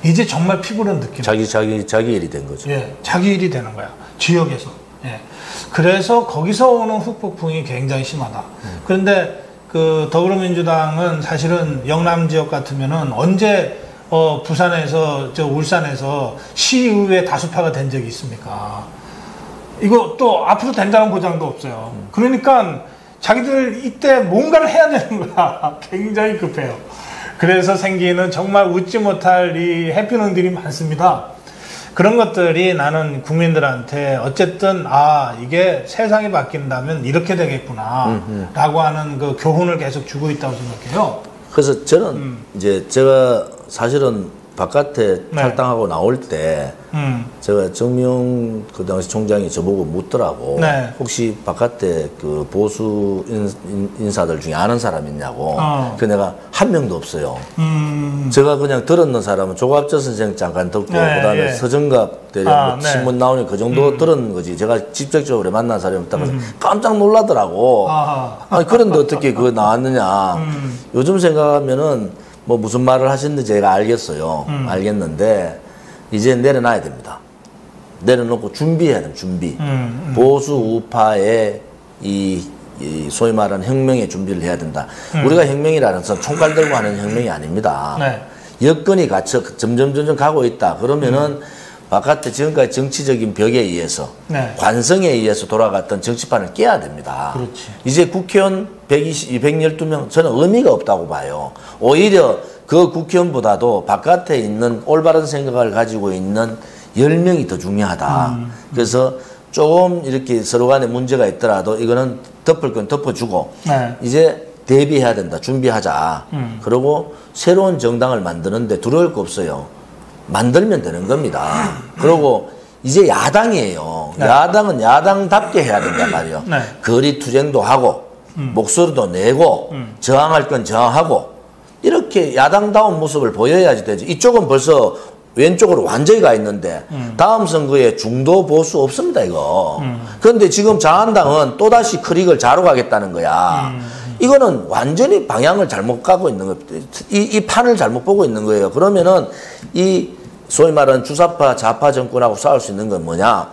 이제 정말 피부로 느끼는 자기 일이 된 거죠. 자기 일이 되는 거야. 지역에서. 그래서 거기서 오는 후폭풍이 굉장히 심하다. 그런데 그 더불어민주당은 사실은 영남 지역 같으면은 언제 부산에서 울산에서 시의회 다수파가 된 적이 있습니까? 이거 또 앞으로 된다는 보장도 없어요. 그러니까 자기들 이때 뭔가를 해야 되는 거야. 굉장히 급해요. 그래서 생기는 정말 웃지 못할 이 해프닝들이 많습니다. 그런 것들이 나는 국민들한테 어쨌든 이게 세상이 바뀐다면 이렇게 되겠구나 라고 하는 그 교훈을 계속 주고 있다고 생각해요. 그래서 저는 이제 제가 사실은 바깥에 탈당하고 나올 때 제가 정명 그 당시 총장이 저보고 묻더라고. 혹시 바깥에 그 보수 인사들 중에 아는 사람 있냐고. 그 내가 한 명도 없어요. 제가 그냥 들었는 사람은 조갑재 선생 잠깐 듣고 그다음에 서정갑 대령 뭐 신문 나오니 그 정도 들은 거지. 제가 직접적으로 만난 사람이 없다고 해서 깜짝 놀라더라고. 아니 그런데 어떻게 그거 나왔느냐. 요즘 생각하면은 뭐 무슨 말을 하셨는지 제가 알겠어요. 알겠는데 이제 내려놔야 됩니다. 내려놓고 준비해야 됩니다. 준비. 보수 우파의 이 소위 말하는 혁명의 준비를 해야 된다. 우리가 혁명이라는 건 총칼 들고 하는 혁명이 아닙니다. 여건이 갖춰 점점 가고 있다. 그러면은 바깥에 지금까지 정치적인 벽에 의해서 관성에 의해서 돌아갔던 정치판을 깨야 됩니다. 그렇지. 이제 국회의원 112명 저는 의미가 없다고 봐요. 오히려 그 국회의원보다도 바깥에 있는 올바른 생각을 가지고 있는 10명이 더 중요하다. 그래서 조금 이렇게 서로 간에 문제가 있더라도 이거는 덮을 건 덮어주고 이제 대비해야 된다. 준비하자. 그리고 새로운 정당을 만드는데 두려울 거 없어요. 만들면 되는 겁니다. 그리고 이제 야당이에요. 야당은 야당답게 해야 된단 말이에요. 거리 투쟁도 하고 목소리도 내고 저항할 건 저항하고 이렇게 야당다운 모습을 보여야지 되지. 이쪽은 벌써 왼쪽으로 완전히 가 있는데 다음 선거에 중도 보수 없습니다 이거. 그런데 지금 자한당은 또다시 크릭을 자로 가겠다는 거야. 이거는 완전히 방향을 잘못 가고 있는 거예요. 이 판을 잘못 보고 있는 거예요. 그러면은 이 소위 말하는 주사파 좌파 정권하고 싸울 수 있는 건 뭐냐.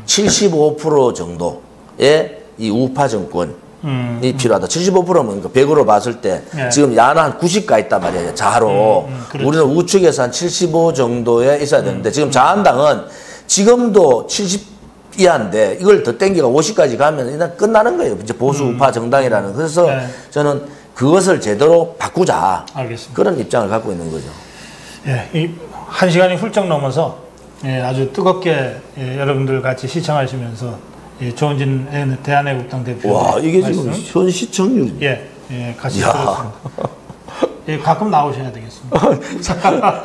75% 정도의 이 우파 정권이 필요하다. 75%면 100으로 봤을 때 지금 야는 한 90 가 있단 말이에요. 자로. 우리는 우측에서 한 75 정도에 있어야 되는데 지금 자한당은 지금도 70 이하인데 이걸 더 땡기가 50까지 가면 일단 끝나는 거예요. 이제 보수 우파 정당이라는. 그래서 저는 그것을 제대로 바꾸자. 알겠습니다. 그런 입장을 갖고 있는 거죠. 예, 이 1시간이 훌쩍 넘어서 아주 뜨겁게 여러분들 같이 시청하시면서 조은진 대한애국당 대표. 와, 이게 말씀. 지금 현 시청률. 같이 들었습니다. 가끔 나오셔야 되겠습니다.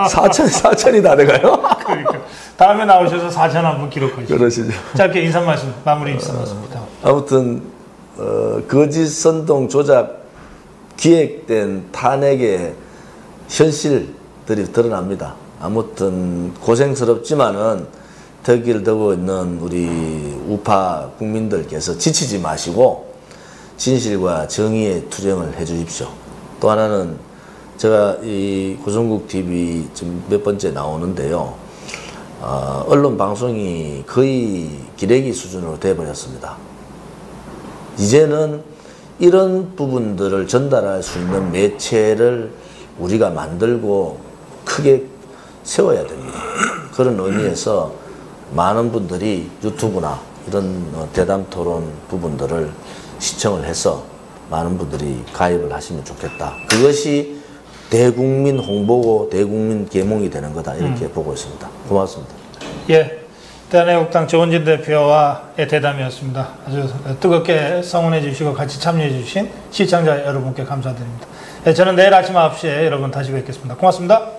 4천이 다 돼가요? 그러니까. 다음에 나오셔서 4천 한번 기록하시죠. 그러시죠. 짧게 인사 말씀, 마무리 인사 말씀입니다. 아무튼, 거짓 선동 조작 기획된 탄핵의 현실들이 드러납니다. 아무튼 고생스럽지만은 덕을 두고 있는 우리 우파 국민들께서 지치지 마시고 진실과 정의의 투쟁을 해 주십시오. 또 하나는 제가 이 고성국 TV 지금 몇 번째 나오는데요. 언론 방송이 거의 기레기 수준으로 돼버렸습니다. 이제는 이런 부분들을 전달할 수 있는 매체를 우리가 만들고 크게 세워야 됩니다. 그런 의미에서 많은 분들이 유튜브나 이런 대담 토론 부분들을 시청을 해서 많은 분들이 가입을 하시면 좋겠다. 그것이 대국민 홍보고 대국민 계몽이 되는 거다. 이렇게 보고 있습니다. 고맙습니다. 대한애국당 조은진 대표와의 대담이었습니다. 아주 뜨겁게 성원해 주시고 같이 참여해 주신 시청자 여러분께 감사드립니다. 저는 내일 아침 9시에 여러분 다시 뵙겠습니다. 고맙습니다.